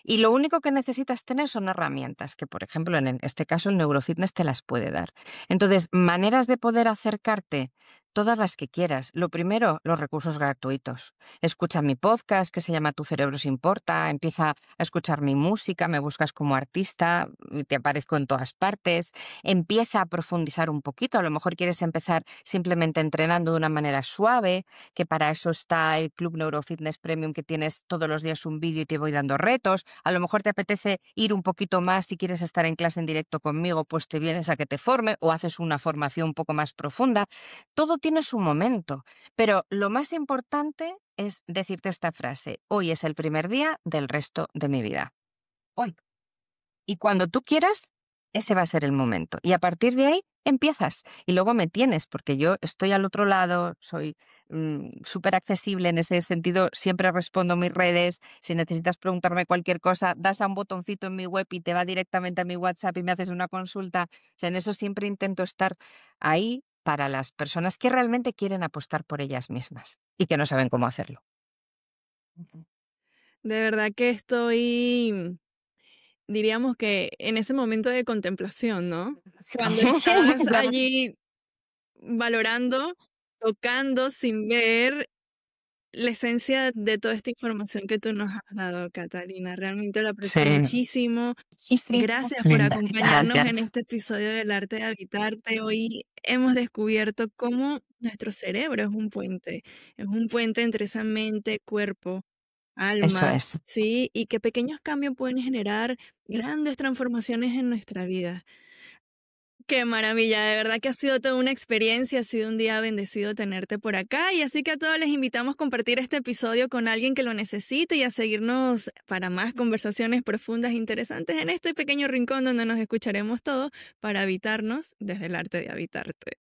Y lo único que necesitas tener son herramientas, que por ejemplo en este caso el neurofitness te las puede dar. Entonces, maneras de poder acercarte, todas las que quieras. Lo primero, los recursos gratuitos. Escucha mi podcast que se llama Tu cerebro se importa, empieza a escuchar mi música, me buscas como artista, te aparezco en todas partes, empieza a profundizar un poquito, a lo mejor quieres empezar simplemente entrenando de una manera suave, que para eso está el Club Neurofitness Premium, que tienes todos los días un vídeo y te voy dando retos. A lo mejor te apetece ir un poquito más si quieres estar en clase en directo conmigo, pues te vienes a que te forme o haces una formación un poco más profunda. Todo tiene su momento, pero lo más importante es decirte esta frase: hoy es el primer día del resto de mi vida. Hoy. Y cuando tú quieras, ese va a ser el momento. Y a partir de ahí empiezas. Y luego me tienes, porque yo estoy al otro lado, soy súper accesible en ese sentido, siempre respondo mis redes. Si necesitas preguntarme cualquier cosa, das a un botoncito en mi web y te va directamente a mi WhatsApp y me haces una consulta. O sea, en eso siempre intento estar ahí para las personas que realmente quieren apostar por ellas mismas y que no saben cómo hacerlo. Ujú. De verdad que estoy, diríamos que en ese momento de contemplación, ¿no? Cuando estás Claro. allí valorando, tocando sin ver la esencia de toda esta información que tú nos has dado, Catalina. Realmente lo Sí, aprecio muchísimo. sí, sí. Gracias por Linda, acompañarnos gracias. en este episodio del arte de habitarte. Hoy hemos descubierto cómo nuestro cerebro es un puente entre esa mente, cuerpo, Eso alma, es. ¿sí? Y que pequeños cambios pueden generar grandes transformaciones en nuestra vida. Qué maravilla, de verdad que ha sido toda una experiencia, ha sido un día bendecido tenerte por acá y así que a todos les invitamos a compartir este episodio con alguien que lo necesite y a seguirnos para más conversaciones profundas e interesantes en este pequeño rincón donde nos escucharemos todos para habitarnos desde el arte de habitarte.